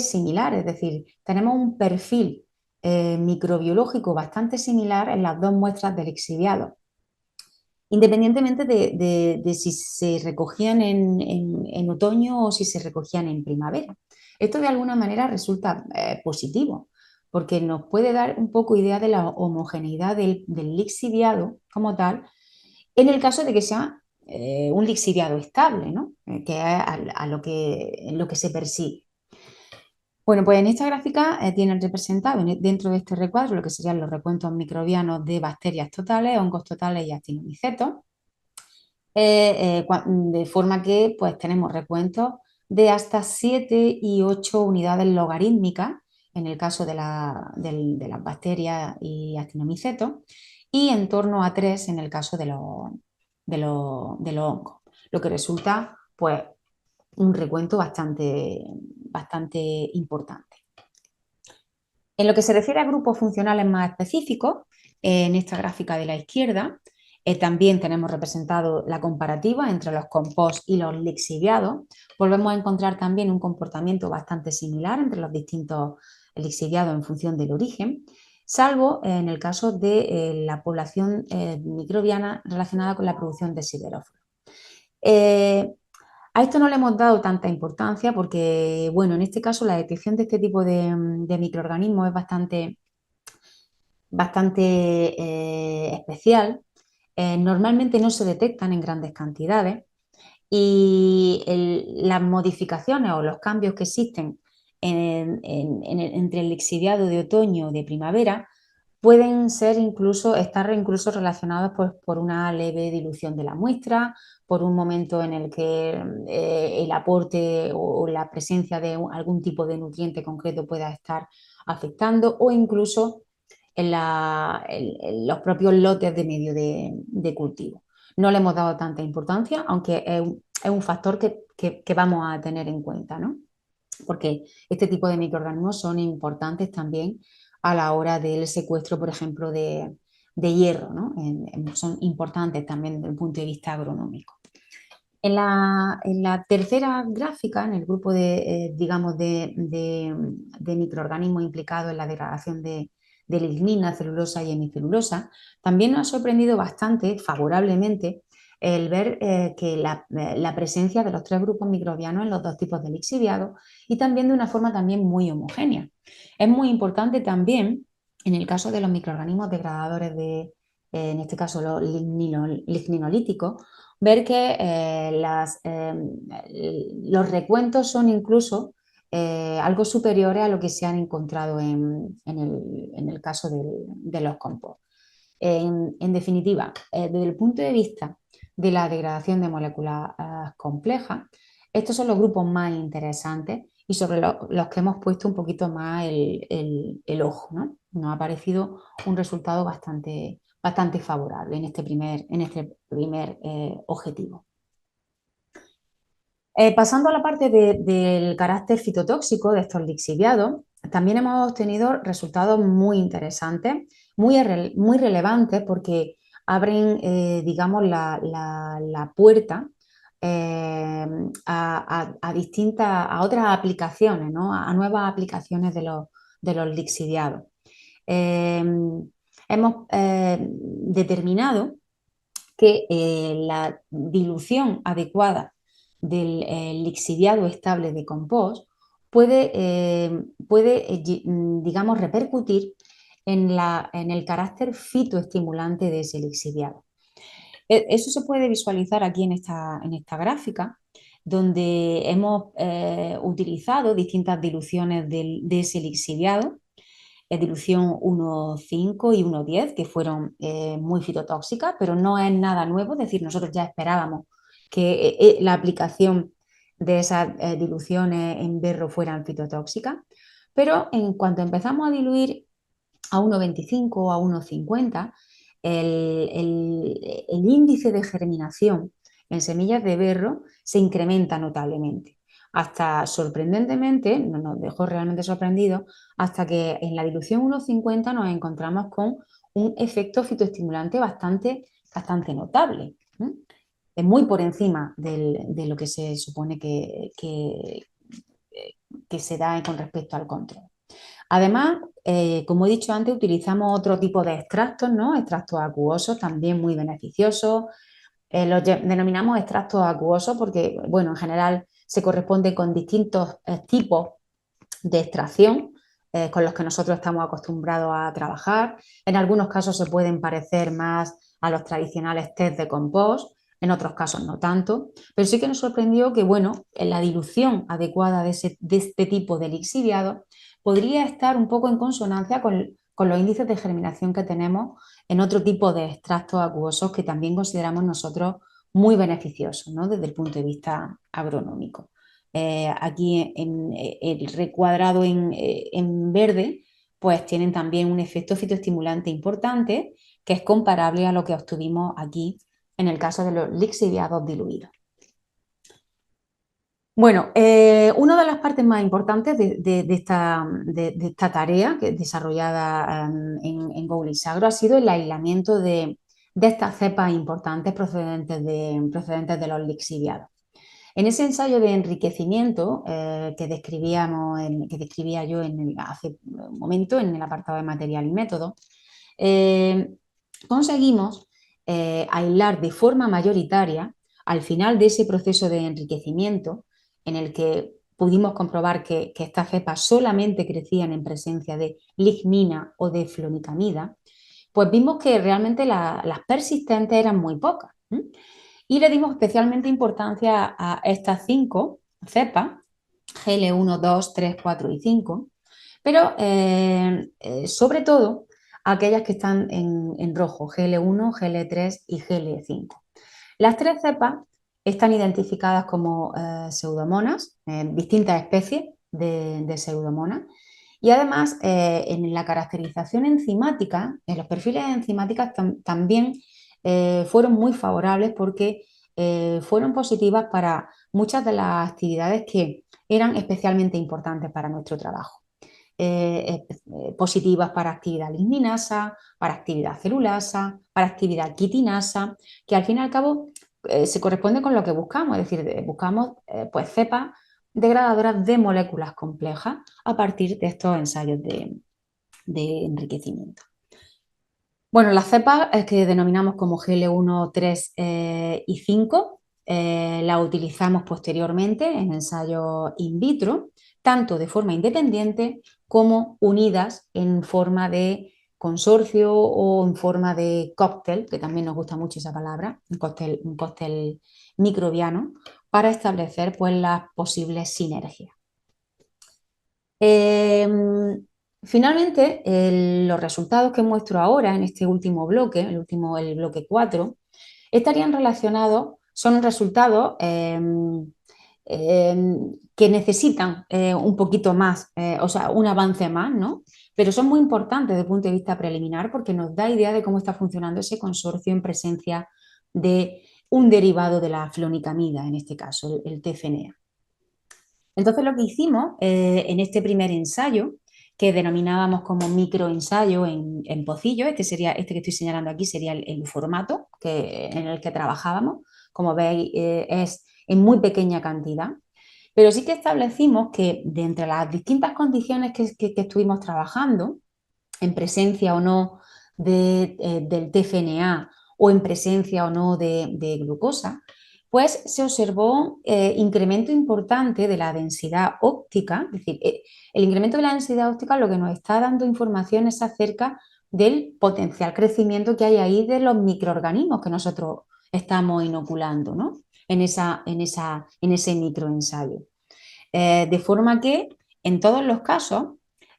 similares, es decir, tenemos un perfil microbiológico bastante similar en las 2 muestras de lixiviado, independientemente de si se recogían en otoño o si se recogían en primavera. Esto de alguna manera resulta positivo, porque nos puede dar un poco idea de la homogeneidad del lixiviado como tal, en el caso de que sea un lixiviado estable, ¿no? Que es lo que se persigue. Bueno, pues en esta gráfica tienen representado dentro de este recuadro lo que serían los recuentos microbianos de bacterias totales, hongos totales y actinomicetos, de forma que pues, tenemos recuentos de hasta 7 y 8 unidades logarítmicas en el caso de las bacterias y actinomicetos y en torno a 3 en el caso de los hongos, lo que resulta pues un recuento bastante importante. En lo que se refiere a grupos funcionales más específicos, en esta gráfica de la izquierda también tenemos representado la comparativa entre los compost y los lixiviados. Volvemos a encontrar también un comportamiento bastante similar entre los distintos lixiviados en función del origen, salvo en el caso de la población microbiana relacionada con la producción de siderófilos. A esto no le hemos dado tanta importancia porque, bueno, en este caso la detección de este tipo de microorganismos es bastante especial. Normalmente no se detectan en grandes cantidades y las modificaciones o los cambios que existen entre el lixiviado de otoño o de primavera pueden estar incluso relacionados pues, por una leve dilución de la muestra, por un momento en el que el aporte o la presencia de algún tipo de nutriente concreto pueda estar afectando, o incluso en los propios lotes de medio de cultivo. No le hemos dado tanta importancia, aunque es un factor que vamos a tener en cuenta, ¿no? Porque este tipo de microorganismos son importantes también a la hora del secuestro, por ejemplo, de hierro, ¿no? Son importantes también desde el punto de vista agronómico. En la tercera gráfica, en el grupo digamos, de microorganismos implicados en la degradación de lignina, celulosa y hemicelulosa, también nos ha sorprendido bastante, favorablemente, el ver que la presencia de los 3 grupos microbianos en los 2 tipos de lixiviados y también de una forma también muy homogénea. Es muy importante también, en el caso de los microorganismos degradadores en este caso los ligninolíticos, ver que los recuentos son incluso algo superiores a lo que se han encontrado en el caso de los compost. En definitiva, desde el punto de vista de la degradación de moléculas complejas, estos son los grupos más interesantes y sobre los que hemos puesto un poquito más el ojo, ¿no? Nos ha parecido un resultado bastante favorable en este primer objetivo. Pasando a la parte del carácter fitotóxico de estos lixiviados, también hemos obtenido resultados muy interesantes, muy relevantes, porque abren, digamos, la puerta a otras aplicaciones, ¿no? A nuevas aplicaciones de los lixiviados. Hemos determinado que la dilución adecuada del lixiviado estable de compost puede digamos, repercutir en el carácter fitoestimulante de ese lixiviado. Eso se puede visualizar aquí en esta gráfica, donde hemos utilizado distintas diluciones de ese lixiviado, dilución 1,5 y 1,10, que fueron muy fitotóxicas, pero no es nada nuevo, es decir, nosotros ya esperábamos que la aplicación de esas diluciones en berro fueran fitotóxicas, pero en cuanto empezamos a diluir a 1,25 o a 1,50, el índice de germinación en semillas de berro se incrementa notablemente. Hasta sorprendentemente, nos dejó realmente sorprendidos, hasta que en la dilución 1,50 nos encontramos con un efecto fitoestimulante bastante notable. Es muy por encima de lo que se supone que se da con respecto al control. Además, como he dicho antes, utilizamos otro tipo de extractos, ¿no? Extractos acuosos, también muy beneficiosos. Los denominamos extractos acuosos porque, bueno, en general se corresponde con distintos tipos de extracción con los que nosotros estamos acostumbrados a trabajar. En algunos casos se pueden parecer más a los tradicionales test de compost, en otros casos no tanto, pero sí que nos sorprendió que, bueno, en la dilución adecuada de este tipo de lixiviado podría estar un poco en consonancia con los índices de germinación que tenemos en otro tipo de extractos acuosos que también consideramos nosotros muy beneficiosos, ¿no? Desde el punto de vista agronómico. Aquí el recuadrado en verde, pues tienen también un efecto fitoestimulante importante que es comparable a lo que obtuvimos aquí en el caso de los lixiviados diluidos. Bueno, una de las partes más importantes de esta tarea desarrollada en GoLixAgro ha sido el aislamiento de estas cepas importantes procedentes de los lixiviados. En ese ensayo de enriquecimiento que describía yo hace un momento en el apartado de material y método, conseguimos aislar de forma mayoritaria, al final de ese proceso de enriquecimiento, en el que pudimos comprobar que estas cepas solamente crecían en presencia de lignina o de flonicamida, pues vimos que realmente las persistentes eran muy pocas. Y le dimos especialmente importancia a estas 5 cepas, GL1, 2, 3, 4 y 5, pero sobre todo aquellas que están en rojo, GL1, GL3 y GL5. Las 3 cepas están identificadas como pseudomonas, distintas especies de pseudomonas, y además en la caracterización enzimática, en los perfiles enzimáticos también fueron muy favorables porque fueron positivas para muchas de las actividades que eran especialmente importantes para nuestro trabajo. Positivas para actividad ligninasa, para actividad celulasa, para actividad quitinasa, que al fin y al cabo se corresponde con lo que buscamos, es decir, buscamos pues cepas degradadoras de moléculas complejas a partir de estos ensayos de enriquecimiento. Bueno, las cepas que denominamos como GL1, 3 y 5 las utilizamos posteriormente en ensayos in vitro, tanto de forma independiente como unidas en forma de consorcio o en forma de cóctel, que también nos gusta mucho esa palabra, un cóctel microbiano, para establecer pues, las posibles sinergias. Finalmente, los resultados que muestro ahora en este último bloque, el bloque 4, estarían relacionados, son resultados que necesitan un poquito más, o sea, un avance más, ¿no? Pero son muy importantes desde el punto de vista preliminar porque nos da idea de cómo está funcionando ese consorcio en presencia de un derivado de la flonicamida, en este caso, el TFNA. Entonces lo que hicimos en este primer ensayo, que denominábamos como microensayo en pocillo, este que estoy señalando aquí sería el formato en el que trabajábamos, como veis, es en muy pequeña cantidad. Pero sí que establecimos que de entre las distintas condiciones que estuvimos trabajando, en presencia o no del TFNA o en presencia o no de glucosa, pues se observó incremento importante de la densidad óptica. Es decir, el incremento de la densidad óptica lo que nos está dando información es acerca del potencial crecimiento que hay ahí de los microorganismos que nosotros estamos inoculando, ¿no? en ese microensayo. De forma que en todos los casos,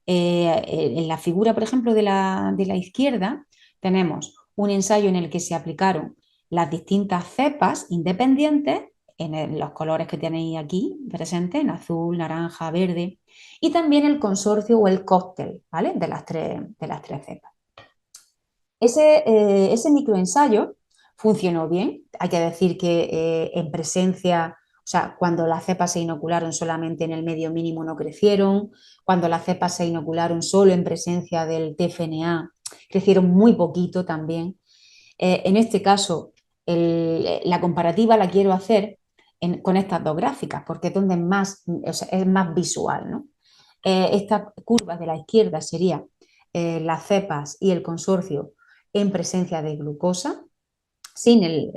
en la figura, por ejemplo, de la izquierda, tenemos un ensayo en el que se aplicaron las distintas cepas independientes en los colores que tenéis aquí presentes, en azul, naranja, verde, y también el consorcio o el cóctel, ¿vale? de las tres cepas. Ese microensayo funcionó bien. Hay que decir que en presencia, o sea, cuando las cepas se inocularon solamente en el medio mínimo no crecieron, cuando las cepas se inocularon solo en presencia del TFNA, crecieron muy poquito también. En este caso, la comparativa la quiero hacer con estas dos gráficas, porque es donde es más visual, ¿no? Esta curva de la izquierda sería las cepas y el consorcio en presencia de glucosa, sin el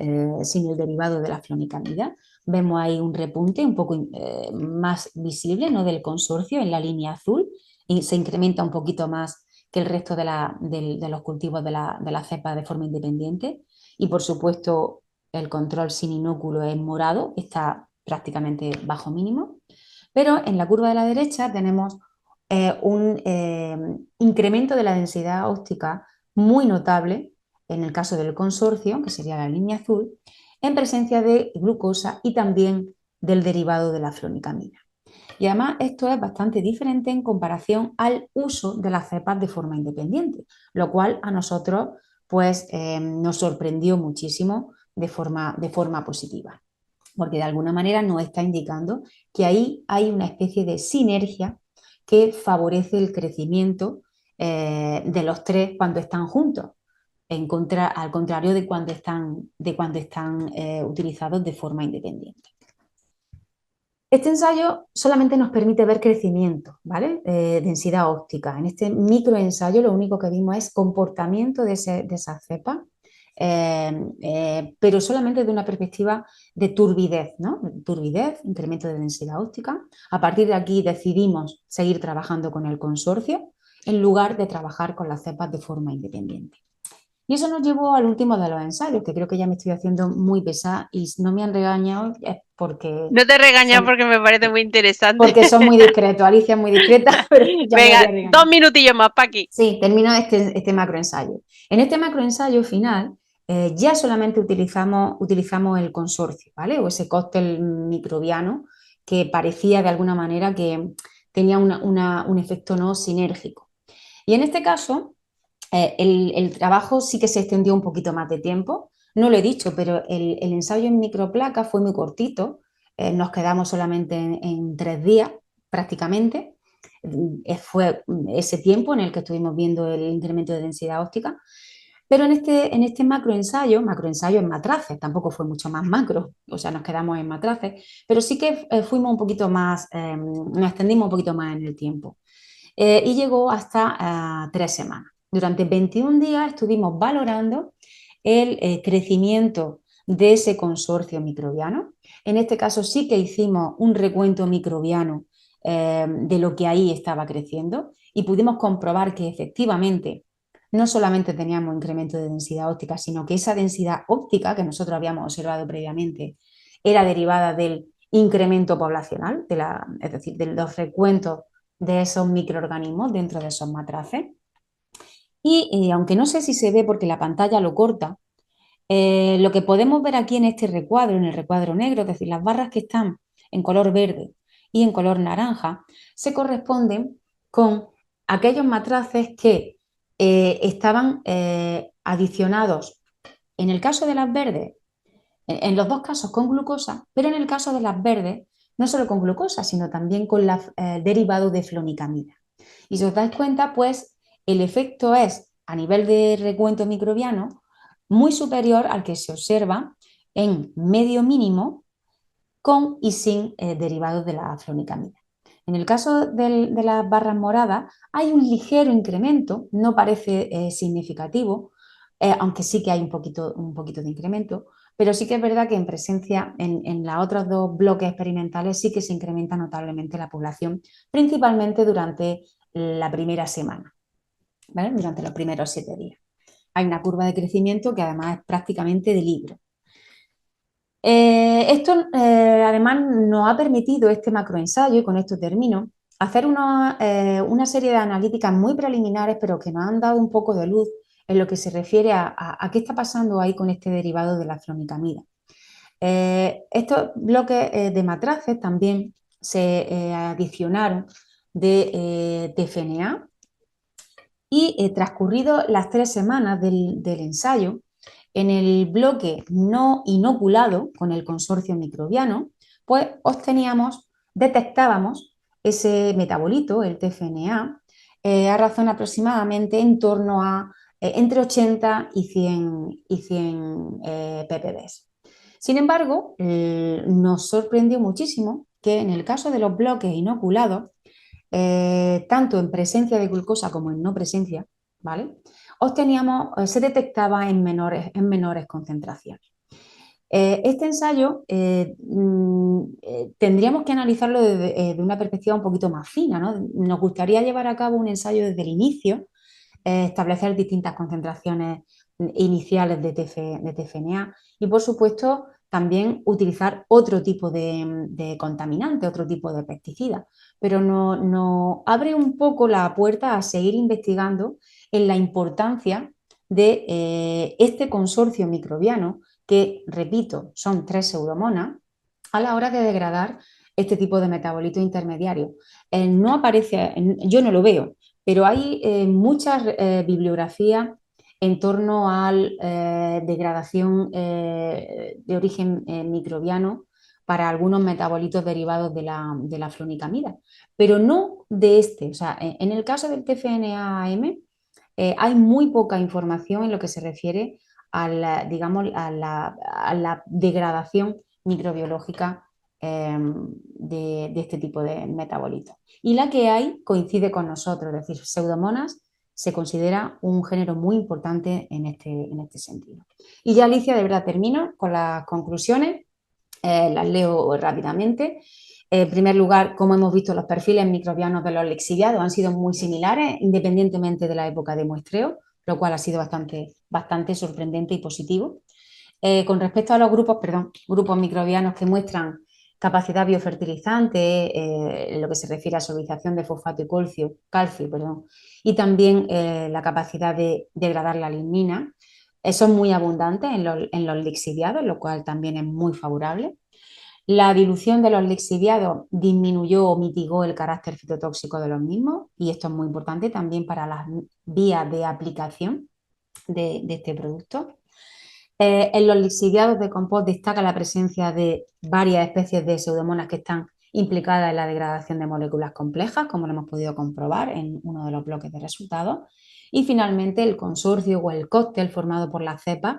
derivado de la flonecamida. Vemos ahí un repunte un poco más visible, ¿no? del consorcio en la línea azul, y se incrementa un poquito más que el resto de los cultivos de la cepa de forma independiente. Y por supuesto el control sin inóculo es morado, está prácticamente bajo mínimo. Pero en la curva de la derecha tenemos un incremento de la densidad óptica muy notable en el caso del consorcio, que sería la línea azul, en presencia de glucosa y también del derivado de la flonecamida. Y además esto es bastante diferente en comparación al uso de las cepas de forma independiente, lo cual a nosotros pues, nos sorprendió muchísimo de forma positiva, porque de alguna manera nos está indicando que ahí hay una especie de sinergia que favorece el crecimiento de los tres cuando están juntos, al contrario de cuando están utilizados de forma independiente. Este ensayo solamente nos permite ver crecimiento, ¿vale? Densidad óptica. En este microensayo lo único que vimos es comportamiento de esa cepa, pero solamente de una perspectiva de turbidez, ¿no? Turbidez, incremento de densidad óptica. A partir de aquí decidimos seguir trabajando con el consorcio en lugar de trabajar con las cepas de forma independiente. Y eso nos llevó al último de los ensayos, que creo que ya me estoy haciendo muy pesada y no me han regañado porque... No te regañas porque me parece muy interesante. Porque son muy discretos, Alicia es muy discreta, pero ya Venga, me había regañado. 2 minutillos más, Paqui. Sí, termino este macroensayo. En este macroensayo final ya solamente utilizamos el consorcio, ¿vale? O ese cóctel microbiano que parecía de alguna manera que tenía un efecto no sinérgico. Y en este caso, el trabajo sí que se extendió un poquito más de tiempo. No lo he dicho, pero el ensayo en microplaca fue muy cortito. Nos quedamos solamente en 3 días prácticamente. Fue ese tiempo en el que estuvimos viendo el incremento de densidad óptica. Pero en este macroensayo en matraces, tampoco fue mucho más macro, o sea, nos quedamos en matraces, pero sí que fuimos un poquito más, nos extendimos un poquito más en el tiempo. Y llegó hasta 3 semanas. Durante 21 días estuvimos valorando el crecimiento de ese consorcio microbiano. En este caso sí que hicimos un recuento microbiano de lo que ahí estaba creciendo y pudimos comprobar que efectivamente no solamente teníamos incremento de densidad óptica, sino que esa densidad óptica que nosotros habíamos observado previamente era derivada del incremento poblacional, es decir, de los recuentos de esos microorganismos dentro de esos matraces. Y aunque no sé si se ve porque la pantalla lo corta, lo que podemos ver aquí en este recuadro, en el recuadro negro, es decir, las barras que están en color verde y en color naranja, se corresponden con aquellos matraces que estaban adicionados, en el caso de las verdes, en los dos casos con glucosa, pero en el caso de las verdes, no solo con glucosa, sino también con el derivado de flonecamida. Y si os dais cuenta, pues el efecto es, a nivel de recuento microbiano, muy superior al que se observa en medio mínimo con y sin derivados de la flunitramida. En el caso de las barras moradas hay un ligero incremento, no parece significativo, aunque sí que hay un poquito de incremento, pero sí que es verdad que en presencia en los otros dos bloques experimentales sí que se incrementa notablemente la población, principalmente durante la primera semana, ¿vale? Durante los primeros 7 días. Hay una curva de crecimiento que además es prácticamente de libro. Esto además nos ha permitido este macroensayo, y con esto termino, hacer una serie de analíticas muy preliminares, pero que nos han dado un poco de luz en lo que se refiere a qué está pasando ahí con este derivado de la flunitramida. Estos bloques de matraces también se adicionaron de TFNA y transcurrido las 3 semanas del ensayo, en el bloque no inoculado con el consorcio microbiano, pues detectábamos ese metabolito, el TFNA, a razón aproximadamente en torno a entre 80 y 100 ppb. Sin embargo, nos sorprendió muchísimo que en el caso de los bloques inoculados, tanto en presencia de glucosa como en no presencia, ¿vale? Se detectaba en menores concentraciones. Este ensayo tendríamos que analizarlo de una perspectiva un poquito más fina, ¿no? Nos gustaría llevar a cabo un ensayo desde el inicio, establecer distintas concentraciones iniciales de TFNA y, por supuesto, también utilizar otro tipo de contaminante, otro tipo de pesticida, pero no abre un poco la puerta a seguir investigando en la importancia de este consorcio microbiano, que, repito, son 3 pseudomonas, a la hora de degradar este tipo de metabolitos intermediarios. No aparece, yo no lo veo, pero hay muchas bibliografías en torno a la degradación de origen microbiano para algunos metabolitos derivados de la flunitramida, pero no de este. O sea, en el caso del TFNA-AM hay muy poca información en lo que se refiere a digamos, a la degradación microbiológica de este tipo de metabolitos. Y la que hay coincide con nosotros, es decir, Pseudomonas se considera un género muy importante en este sentido. Y ya, Alicia, de verdad termino con las conclusiones, las leo rápidamente. En primer lugar, como hemos visto, los perfiles microbianos de los lixiviados han sido muy similares, independientemente de la época de muestreo, lo cual ha sido bastante sorprendente y positivo. Con respecto a los grupos microbianos que muestran capacidad biofertilizante, en lo que se refiere a solvización de fosfato y calcio, y también la capacidad de degradar la lignina, son muy abundantes en los lixiviados, lo cual también es muy favorable. La dilución de los lixiviados disminuyó o mitigó el carácter fitotóxico de los mismos, y esto es muy importante también para las vías de aplicación de este producto. En los lixiviados de compost destaca la presencia de varias especies de pseudomonas que están implicadas en la degradación de moléculas complejas, como lo hemos podido comprobar en uno de los bloques de resultados. Y finalmente, el consorcio o el cóctel formado por las cepas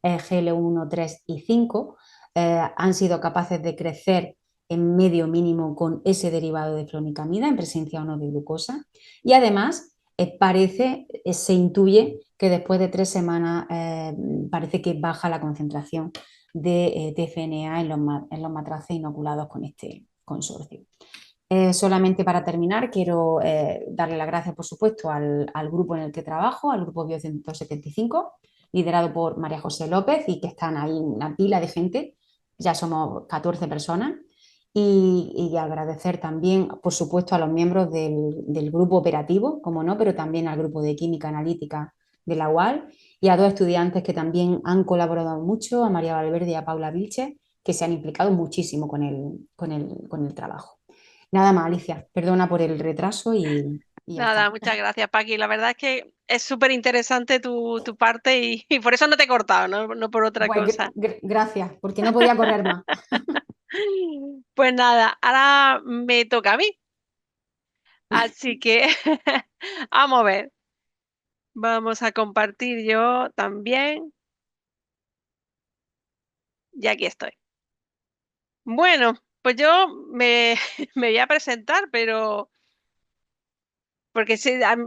GL1, 3 y 5 han sido capaces de crecer en medio mínimo con ese derivado de flunitramida en presencia o no de glucosa. Y además, se intuye que después de 3 semanas parece que baja la concentración de TFNA en los matraces inoculados con este consorcio. Solamente para terminar, quiero darle las gracias, por supuesto, al grupo en el que trabajo, al grupo Bio 175, liderado por María José López, y que están ahí una pila de gente, ya somos 14 personas, y agradecer también, por supuesto, a los miembros del grupo operativo, como no, pero también al grupo de química analítica de la UAL, y a 2 estudiantes que también han colaborado mucho, a María Valverde y a Paula Vilches, que se han implicado muchísimo con el trabajo. Nada más, Alicia, perdona por el retraso y ya Nada, está. muchas gracias, Paqui. La verdad es que es súper interesante tu parte y por eso no te he cortado, no por otra Pues cosa. gracias, porque no podía correr más. Pues nada, ahora me toca a mí. Así que vamos a ver. Vamos a compartir yo también. Y aquí estoy. Bueno, pues yo me, me voy a presentar, pero porque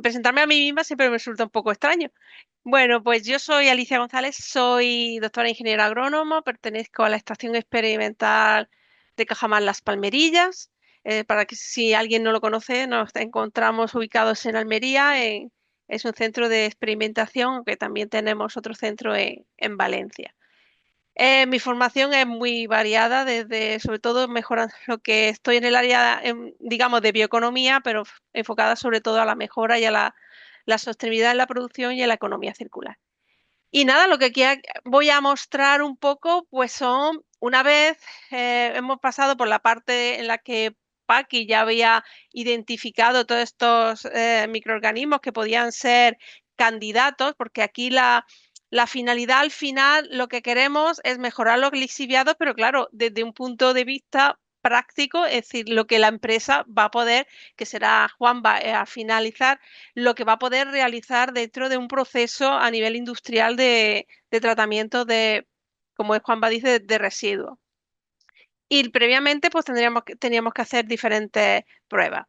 presentarme a mí misma siempre me resulta un poco extraño. Bueno, pues yo soy Alicia González, soy doctora ingeniera agrónoma, pertenezco a la Estación Experimental de Cajamar Las Palmerillas. Para que si alguien no lo conoce, nos encontramos ubicados en Almería, es un centro de experimentación, aunque también tenemos otro centro en Valencia. Mi formación es muy variada, desde sobre todo mejorando lo que estoy en el área, digamos, de bioeconomía, pero enfocada sobre todo a la mejora y a la sostenibilidad en la producción y en la economía circular. Y nada, lo que aquí voy a mostrar un poco, pues son, una vez hemos pasado por la parte en la que Paqui ya había identificado todos estos microorganismos que podían ser candidatos, porque aquí la finalidad al final, lo que queremos es mejorar los lixiviados, pero claro, desde un punto de vista práctico, es decir, lo que la empresa va a poder, que será Juan va a finalizar, lo que va a poder realizar dentro de un proceso a nivel industrial de tratamiento de, como Juan va dice, de residuos. Y previamente pues teníamos que hacer diferentes pruebas.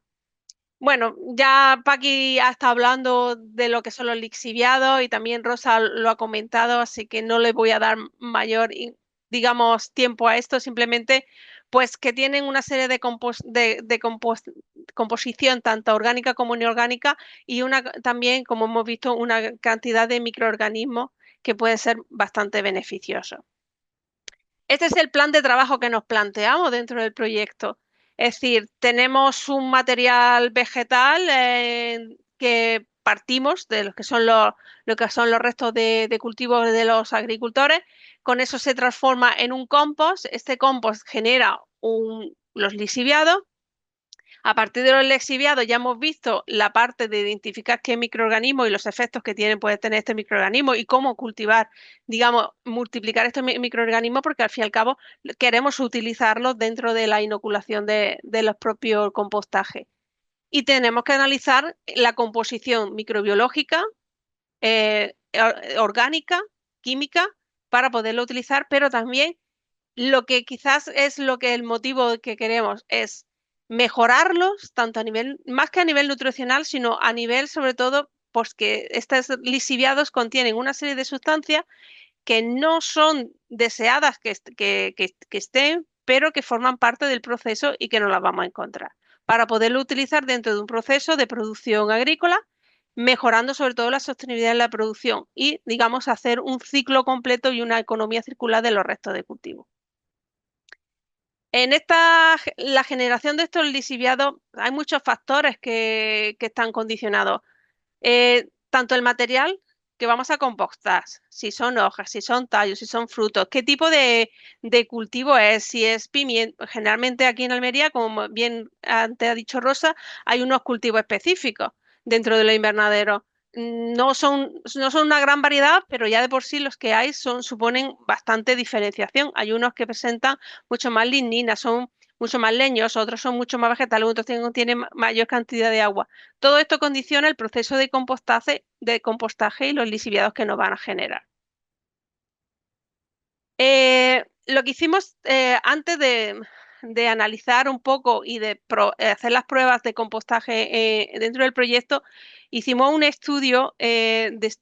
Bueno, ya Paqui ha estado hablando de lo que son los lixiviados y también Rosa lo ha comentado, así que no le voy a dar mayor, digamos, tiempo a esto, simplemente pues que tienen una serie de, composición tanto orgánica como inorgánica y también, como hemos visto, una cantidad de microorganismos que puede ser bastante beneficioso. Este es el plan de trabajo que nos planteamos dentro del proyecto. Es decir, tenemos un material vegetal que partimos de lo que son los restos de cultivos de los agricultores. Con eso se transforma en un compost. Este compost genera los lixiviados. A partir de los lixiviados ya hemos visto la parte de identificar qué microorganismo y los efectos que puede tener este microorganismo y cómo cultivar, digamos, multiplicar estos microorganismos, porque al fin y al cabo queremos utilizarlos dentro de la inoculación de los propios compostajes. Y tenemos que analizar la composición microbiológica, orgánica, química, para poderlo utilizar, pero también lo que quizás es lo que el motivo que queremos es mejorarlos, tanto a nivel, más que a nivel nutricional, sino a nivel sobre todo, pues que estos lixiviados contienen una serie de sustancias que no son deseadas que estén, pero que forman parte del proceso y que no las vamos a encontrar, para poderlo utilizar dentro de un proceso de producción agrícola, mejorando sobre todo la sostenibilidad en la producción y, digamos, hacer un ciclo completo y una economía circular de los restos de cultivo. En la generación de estos lixiviados hay muchos factores que están condicionados. Tanto el material que vamos a compostar, si son hojas, si son tallos, si son frutos, qué tipo de cultivo es, si es pimiento. Generalmente aquí en Almería, como bien antes ha dicho Rosa, hay unos cultivos específicos dentro de los invernaderos. No son una gran variedad, pero ya de por sí los que hay suponen bastante diferenciación. Hay unos que presentan mucho más lignina, son mucho más leños, otros son mucho más vegetales, otros tienen mayor cantidad de agua. Todo esto condiciona el proceso de compostaje y los lixiviados que nos van a generar. Lo que hicimos antes de analizar un poco y de hacer las pruebas de compostaje dentro del proyecto, hicimos un estudio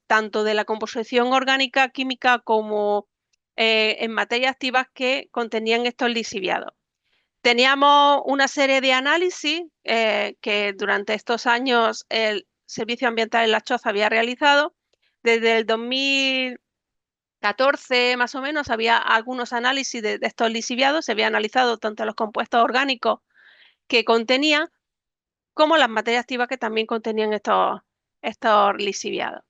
tanto de la composición orgánica, química, como en materias activas que contenían estos lixiviados. Teníamos una serie de análisis que durante estos años el Servicio Ambiental en La Choza había realizado. Desde el 2014 más o menos había algunos análisis de estos lixiviados. Se había analizado tanto los compuestos orgánicos que contenían como las materias activas que también contenían estos lixiviados.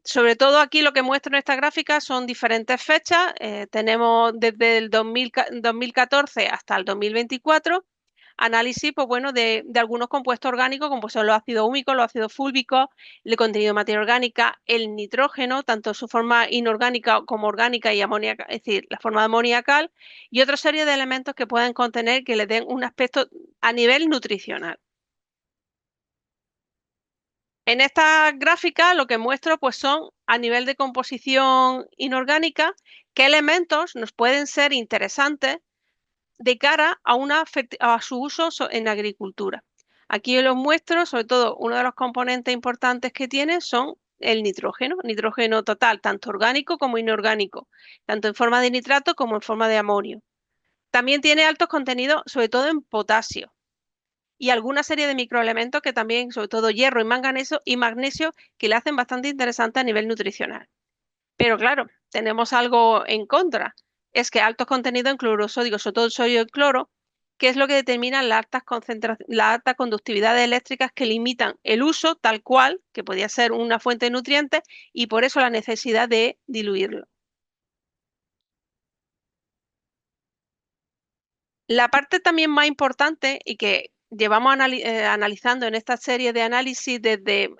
Sobre todo aquí lo que muestro en esta gráfica son diferentes fechas. Tenemos desde el 2014 hasta el 2024 análisis pues, bueno, de algunos compuestos orgánicos, como son los ácidos húmicos, los ácidos fúlbicos, el contenido de materia orgánica, el nitrógeno, tanto su forma inorgánica como orgánica y amoníaca, es decir, la forma amoniacal, y otra serie de elementos que pueden contener que le den un aspecto a nivel nutricional. En esta gráfica lo que muestro pues son a nivel de composición inorgánica qué elementos nos pueden ser interesantes de cara a su uso en agricultura. Aquí los muestro, sobre todo uno de los componentes importantes que tiene son el nitrógeno total, tanto orgánico como inorgánico, tanto en forma de nitrato como en forma de amonio. También tiene altos contenidos, sobre todo en potasio, y alguna serie de microelementos que también, sobre todo hierro y magnesio, que le hacen bastante interesante a nivel nutricional. Pero claro, tenemos algo en contra, es que altos contenidos en cloruro sódico, sobre todo el sodio y cloro, que es lo que determina las altas conductividades eléctricas que limitan el uso tal cual, que podía ser una fuente de nutrientes, y por eso la necesidad de diluirlo. La parte también más importante y que llevamos analizando en esta serie de análisis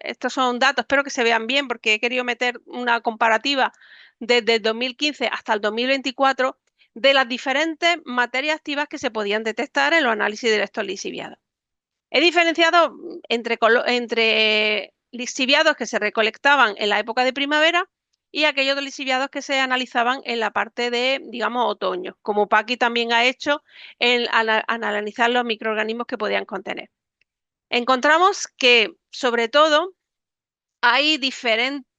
estos son datos, espero que se vean bien porque he querido meter una comparativa desde el 2015 hasta el 2024 de las diferentes materias activas que se podían detectar en los análisis de estos lixiviados. He diferenciado entre lixiviados que se recolectaban en la época de primavera y aquellos lixiviados que se analizaban en la parte de, digamos, otoño, como Paqui también ha hecho al analizar los microorganismos que podían contener. Encontramos que, sobre todo,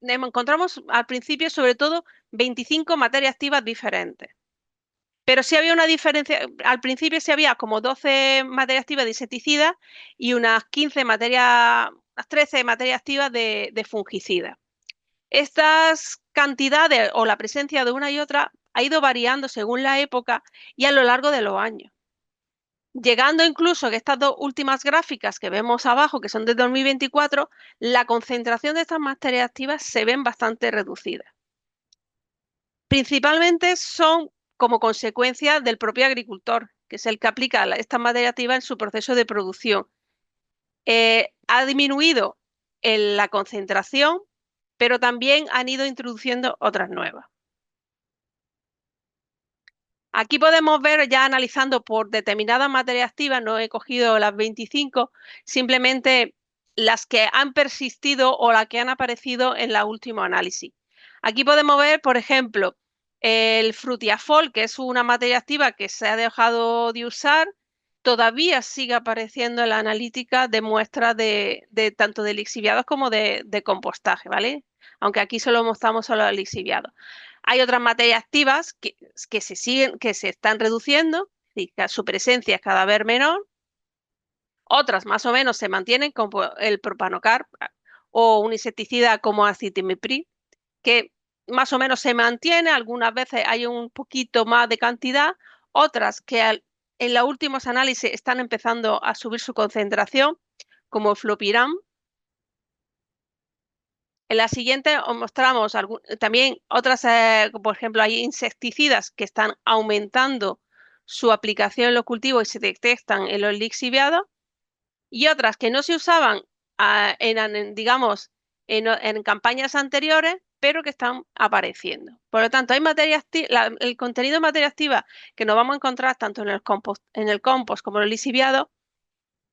encontramos al principio, sobre todo, 25 materias activas diferentes. Pero sí había una diferencia, al principio sí había como 12 materias activas de insecticidas y unas 13 materias activas de fungicidas. Estas cantidades o la presencia de una y otra ha ido variando según la época y a lo largo de los años. Llegando incluso que estas dos últimas gráficas que vemos abajo, que son de 2024, la concentración de estas materias activas se ven bastante reducidas. Principalmente son como consecuencia del propio agricultor, que es el que aplica esta materia activa en su proceso de producción. Ha disminuido la concentración, pero también han ido introduciendo otras nuevas. Aquí podemos ver ya analizando por determinadas materias activas, no he cogido las 25, simplemente las que han persistido o las que han aparecido en el último análisis. Aquí podemos ver, por ejemplo, el frutiafol, que es una materia activa que se ha dejado de usar, todavía sigue apareciendo en la analítica de muestras tanto de lixiviados como de compostaje, ¿vale? Aunque aquí solo mostramos solo el lixiviado. Hay otras materias activas que se están reduciendo, y que su presencia es cada vez menor. Otras más o menos se mantienen, como el propanocar o un insecticida como acetamiprid, que más o menos se mantiene, algunas veces hay un poquito más de cantidad, otras que en los últimos análisis están empezando a subir su concentración, como el flopiram. En la siguiente os mostramos también otras, por ejemplo, hay insecticidas que están aumentando su aplicación en los cultivos y se detectan en los lixiviados, y otras que no se usaban digamos, en campañas anteriores, pero que están apareciendo. Por lo tanto, hay el contenido de materia activa que nos vamos a encontrar tanto en el compost como en el lixiviado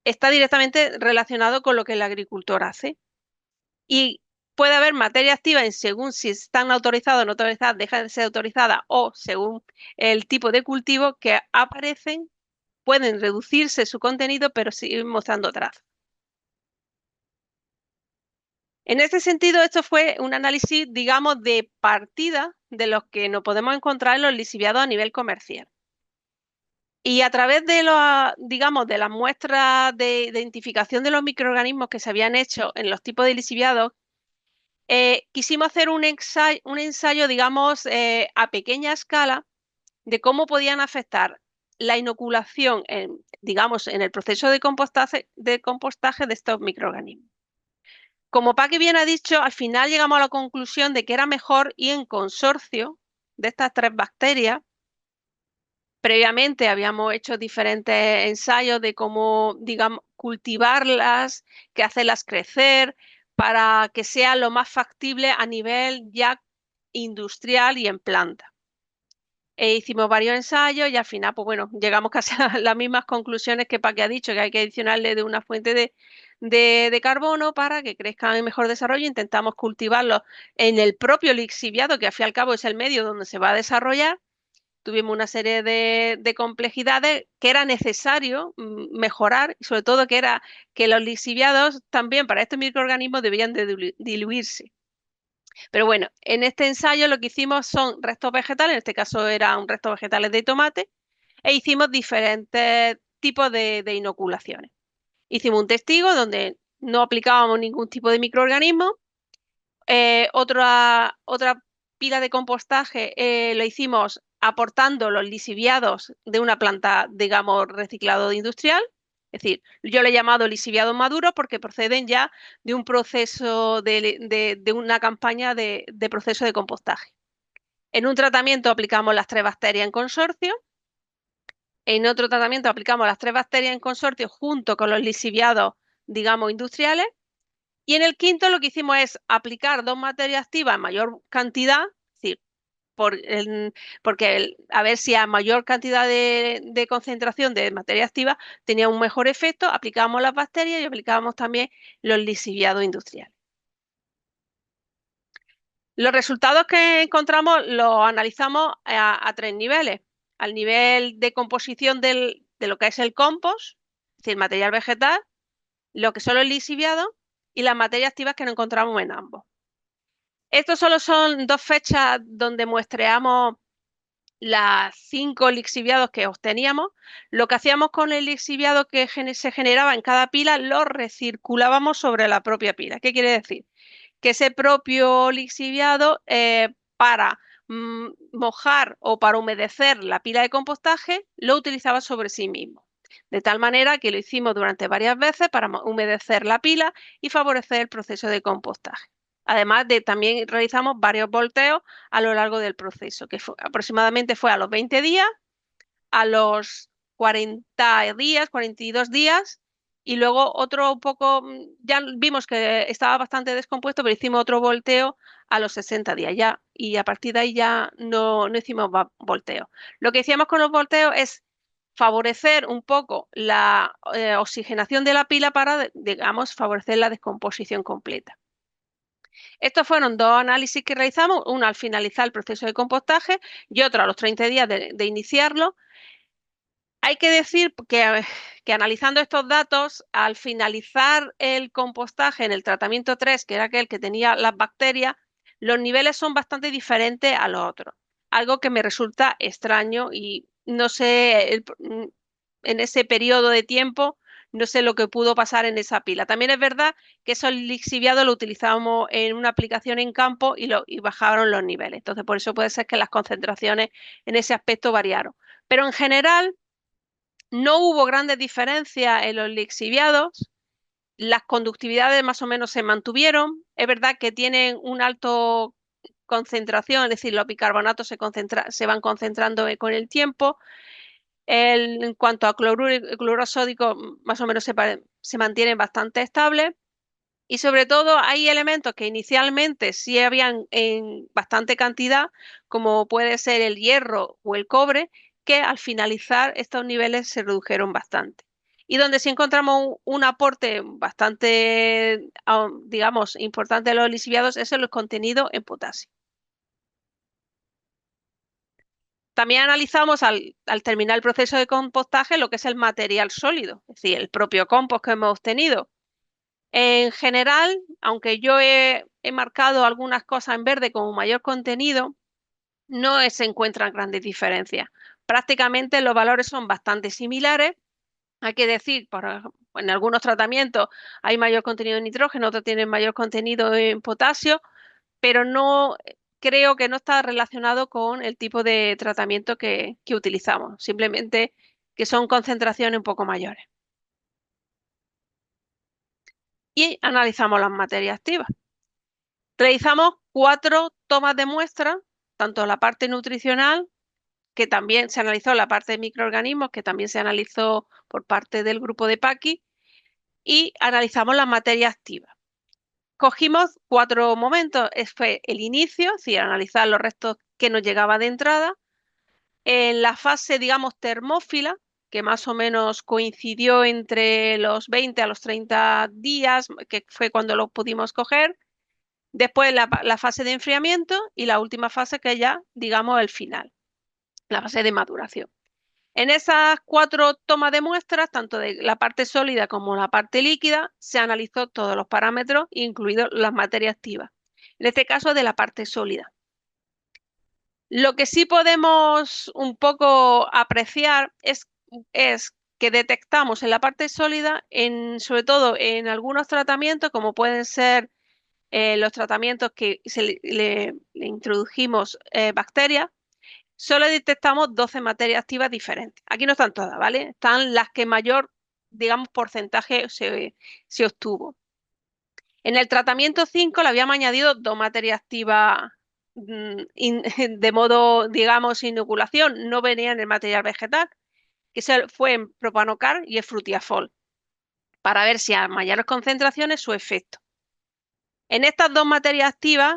está directamente relacionado con lo que el agricultor hace. Y puede haber materia activa según si están autorizadas o no autorizadas, dejan de ser autorizadas o según el tipo de cultivo que aparecen, pueden reducirse su contenido, pero siguen mostrando trazas. En este sentido, esto fue un análisis, digamos, de partida de los que nos podemos encontrar en los lixiviados a nivel comercial. Y a través de digamos, de las muestras de identificación de los microorganismos que se habían hecho en los tipos de lixiviados, quisimos hacer un ensayo, digamos, a pequeña escala de cómo podían afectar la inoculación, digamos, en el proceso de compostaje de estos microorganismos. Como Paqui bien ha dicho, al final llegamos a la conclusión de que era mejor ir en consorcio de estas 3 bacterias. Previamente habíamos hecho diferentes ensayos de cómo, digamos, cultivarlas, que hacerlas crecer, para que sea lo más factible a nivel ya industrial y en planta. hicimos varios ensayos y al final, pues bueno, llegamos casi a las mismas conclusiones que Paqui ha dicho, que hay que adicionarle de una fuente de carbono para que crezcan en mejor desarrollo. Intentamos cultivarlos en el propio lixiviado, que al fin y al cabo es el medio donde se va a desarrollar. Tuvimos una serie de complejidades que era necesario mejorar, y sobre todo que era que los lixiviados también para estos microorganismos debían de diluirse. Pero bueno, en este ensayo lo que hicimos son restos vegetales, en este caso eran restos vegetales de tomate, e hicimos diferentes tipos de inoculaciones. Hicimos un testigo donde no aplicábamos ningún tipo de microorganismo. Otra pila de compostaje lo hicimos aportando los lisiviados de una planta, digamos, reciclado industrial. Es decir, yo le he llamado lisiviados maduros porque proceden ya de un proceso de una campaña de proceso de compostaje. En un tratamiento aplicamos las 3 bacterias en consorcio. En otro tratamiento aplicamos las 3 bacterias en consorcio junto con los lisiviados, digamos, industriales. Y en el quinto lo que hicimos es aplicar 2 materias activas en mayor cantidad, es decir, porque a ver si a mayor cantidad de concentración de materia activa tenía un mejor efecto, aplicábamos las bacterias y aplicábamos también los lisiviados industriales. Los resultados que encontramos los analizamos a 3 niveles. Al nivel de composición de lo que es el compost, es decir, material vegetal, lo que son los lisiviados y las materias activas que nos encontramos en ambos. Estos solo son 2 fechas donde muestreamos las 5 lixiviados que obteníamos. Lo que hacíamos con el lixiviado que se generaba en cada pila lo recirculábamos sobre la propia pila. ¿Qué quiere decir? Que ese propio lixiviado para mojar o para humedecer la pila de compostaje lo utilizaba sobre sí mismo. De tal manera que lo hicimos durante varias veces para humedecer la pila y favorecer el proceso de compostaje. Además de también realizamos varios volteos a lo largo del proceso, que aproximadamente fue a los 20 días, a los 40 días, 42 días, y luego otro un poco, ya vimos que estaba bastante descompuesto, pero hicimos otro volteo a los 60 días ya, y a partir de ahí ya no hicimos volteo. Lo que hicimos con los volteos es favorecer un poco la oxigenación de la pila para, digamos, favorecer la descomposición completa. Estos fueron 2 análisis que realizamos, uno al finalizar el proceso de compostaje y otro a los 30 días de iniciarlo. Hay que decir que analizando estos datos, al finalizar el compostaje en el tratamiento 3, que era aquel que tenía las bacterias, los niveles son bastante diferentes a los otros. Algo que me resulta extraño y no sé, en ese periodo de tiempo, no sé lo que pudo pasar en esa pila. También es verdad que esos lixiviados lo utilizamos en una aplicación en campo y bajaron los niveles. Entonces, por eso puede ser que las concentraciones en ese aspecto variaron. Pero en general, no hubo grandes diferencias en los lixiviados, las conductividades más o menos se mantuvieron. Es verdad que tienen una alta concentración, es decir, los bicarbonatos se van concentrando con el tiempo. En cuanto a cloruro sódico, más o menos se mantienen bastante estables. Y sobre todo hay elementos que inicialmente sí habían en bastante cantidad, como puede ser el hierro o el cobre, que al finalizar estos niveles se redujeron bastante. Y donde sí encontramos un aporte bastante, digamos, importante de los lixiviados es el contenido en potasio. También analizamos al terminar el proceso de compostaje lo que es el material sólido, es decir, el propio compost que hemos obtenido. En general, aunque yo he marcado algunas cosas en verde como mayor contenido, no se encuentran grandes diferencias. Prácticamente los valores son bastante similares. Hay que decir, en algunos tratamientos hay mayor contenido en nitrógeno, otros tienen mayor contenido en potasio, pero no creo que no está relacionado con el tipo de tratamiento que utilizamos, simplemente que son concentraciones un poco mayores. Y analizamos las materias activas. Realizamos 4 tomas de muestra, tanto la parte nutricional, que también se analizó la parte de microorganismos, que también se analizó por parte del grupo de Paqui, y analizamos las materias activas. Cogimos 4 momentos, fue el inicio, es decir, analizar los restos que nos llegaba de entrada, En la fase, digamos, termófila, que más o menos coincidió entre los 20 a los 30 días, que fue cuando lo pudimos coger. Después la fase de enfriamiento y la última fase que ya, digamos, el final, la fase de maduración. En esas 4 tomas de muestras, tanto de la parte sólida como la parte líquida, se analizó todos los parámetros, incluidas las materias activas. En este caso, de la parte sólida. Lo que sí podemos un poco apreciar es que detectamos en la parte sólida, sobre todo en algunos tratamientos, como pueden ser los tratamientos que le introdujimos bacterias, solo detectamos 12 materias activas diferentes. Aquí no están todas, ¿vale? Están las que mayor, digamos, porcentaje se obtuvo. En el tratamiento 5 le habíamos añadido 2 materias activas de modo, digamos, inoculación. No venía en el material vegetal, que fue en propanocar y el frutiafol, para ver si a mayores concentraciones su efecto. En estas 2 materias activas,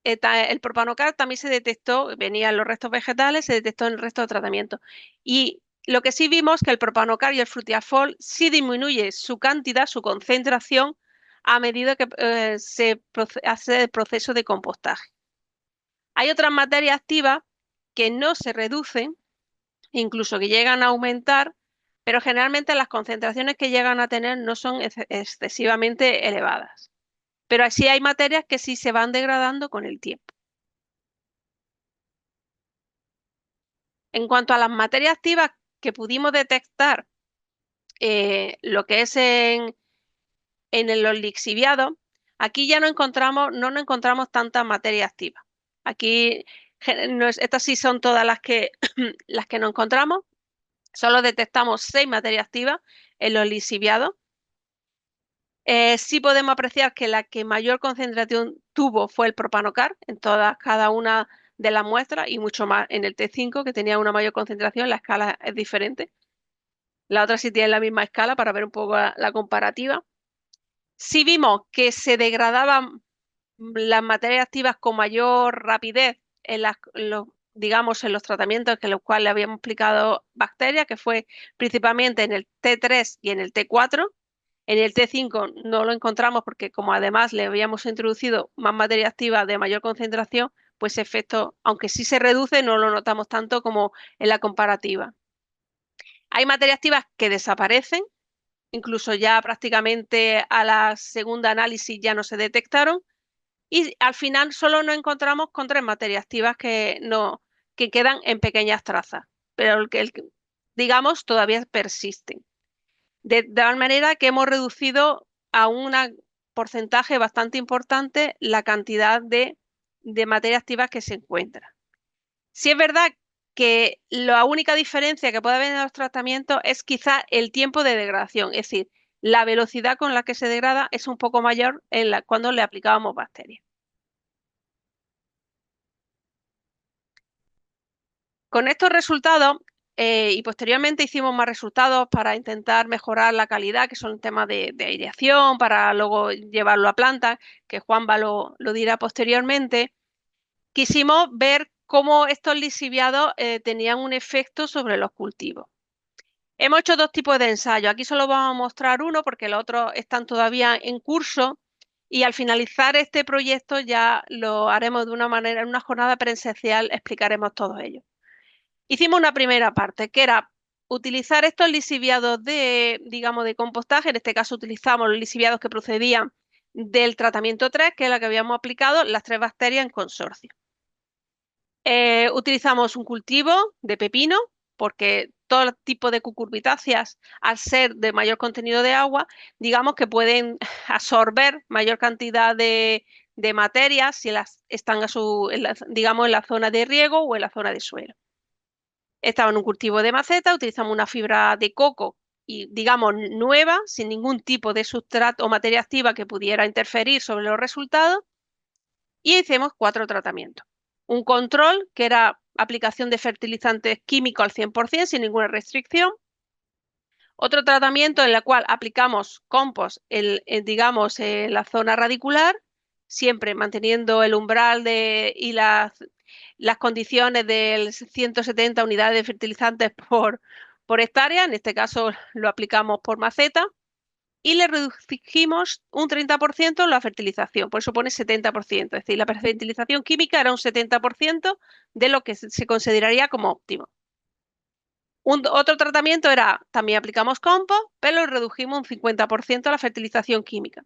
el propanocar también se detectó, venía en los restos vegetales, se detectó en el resto de tratamiento. Y lo que sí vimos que el propanocar y el frutiafol sí disminuye su cantidad, su concentración, a medida que se hace el proceso de compostaje. Hay otras materias activas que no se reducen, incluso que llegan a aumentar, pero generalmente las concentraciones que llegan a tener no son excesivamente elevadas. Pero así hay materias que sí se van degradando con el tiempo. En cuanto a las materias activas que pudimos detectar, lo que es en los lixiviados, aquí ya no nos encontramos tantas materias activas. Aquí, estas sí son todas las que, las que no encontramos. Solo detectamos 6 materias activas en los lixiviados. Sí podemos apreciar que la que mayor concentración tuvo fue el propanocar en cada una de las muestras y mucho más en el T5, que tenía una mayor concentración. La escala es diferente. La otra sí tiene la misma escala para ver un poco la comparativa. Sí vimos que se degradaban las materias activas con mayor rapidez digamos, en los tratamientos en los cuales le habíamos aplicado bacterias, que fue principalmente en el T3 y en el T4. En el T5 no lo encontramos porque como además le habíamos introducido más materia activa de mayor concentración, pues ese efecto, aunque sí se reduce, no lo notamos tanto como en la comparativa. Hay materias activas que desaparecen, incluso ya prácticamente a la segunda análisis ya no se detectaron, y al final solo nos encontramos con 3 materias activas que quedan en pequeñas trazas, pero digamos todavía persisten. De tal manera que hemos reducido a un porcentaje bastante importante la cantidad de materias activas que se encuentra. Sí es verdad que la única diferencia que puede haber en los tratamientos es quizá el tiempo de degradación, es decir, la velocidad con la que se degrada es un poco mayor cuando le aplicábamos bacterias. Con estos resultados, y posteriormente hicimos más resultados para intentar mejorar la calidad, que son temas de aireación, para luego llevarlo a plantas, que Juanva lo dirá posteriormente. Quisimos ver cómo estos lixiviados tenían un efecto sobre los cultivos. Hemos hecho 2 tipos de ensayos. Aquí solo vamos a mostrar uno porque los otros están todavía en curso y al finalizar este proyecto ya lo haremos de una manera, en una jornada presencial explicaremos todo ello. Hicimos una primera parte que era utilizar estos lixiviados digamos, de compostaje. En este caso utilizamos los lixiviados que procedían del tratamiento 3, que es la que habíamos aplicado, las 3 bacterias en consorcio. Utilizamos un cultivo de pepino, porque todo tipo de cucurbitáceas, al ser de mayor contenido de agua, digamos que pueden absorber mayor cantidad de materias si las están digamos, en la zona de riego o en la zona de suelo. Estaba en un cultivo de maceta, utilizamos una fibra de coco y, digamos, nueva, sin ningún tipo de sustrato o materia activa que pudiera interferir sobre los resultados, y hicimos 4 tratamientos. Un control, que era aplicación de fertilizantes químicos al 100%, sin ninguna restricción. Otro tratamiento en el cual aplicamos compost, digamos, en la zona radicular, siempre manteniendo el umbral las condiciones del 170 unidades de fertilizantes por hectárea, en este caso lo aplicamos por maceta, y le redujimos un 30% la fertilización, por eso pone 70%, es decir, la fertilización química era un 70% de lo que se consideraría como óptimo. Otro tratamiento era, también aplicamos compost, pero redujimos un 50% la fertilización química.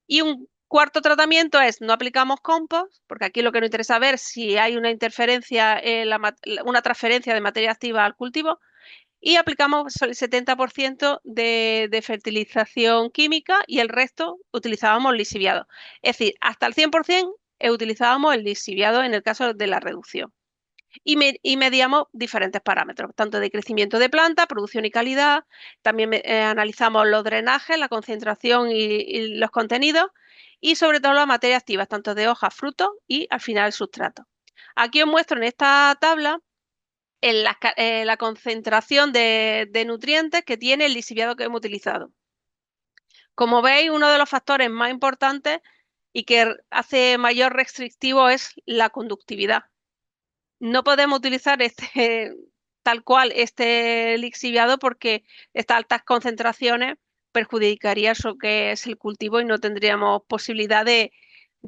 Y un cuarto tratamiento es, no aplicamos compost, porque aquí lo que nos interesa ver si hay una interferencia, una transferencia de materia activa al cultivo, y aplicamos el 70% de fertilización química y el resto utilizábamos lixiviado. Es decir, hasta el 100% utilizábamos el lixiviado en el caso de la reducción. Y medíamos diferentes parámetros, tanto de crecimiento de planta, producción y calidad. También analizamos los drenajes, la concentración y los contenidos, y sobre todo las materias activas, tanto de hojas, frutos y al final el sustrato. Aquí os muestro en esta tabla la concentración de nutrientes que tiene el lixiviado que hemos utilizado. Como veis, uno de los factores más importantes y que hace mayor restrictivo es la conductividad. No podemos utilizar tal cual este lixiviado porque estas altas concentraciones perjudicaría eso que es el cultivo y no tendríamos posibilidad de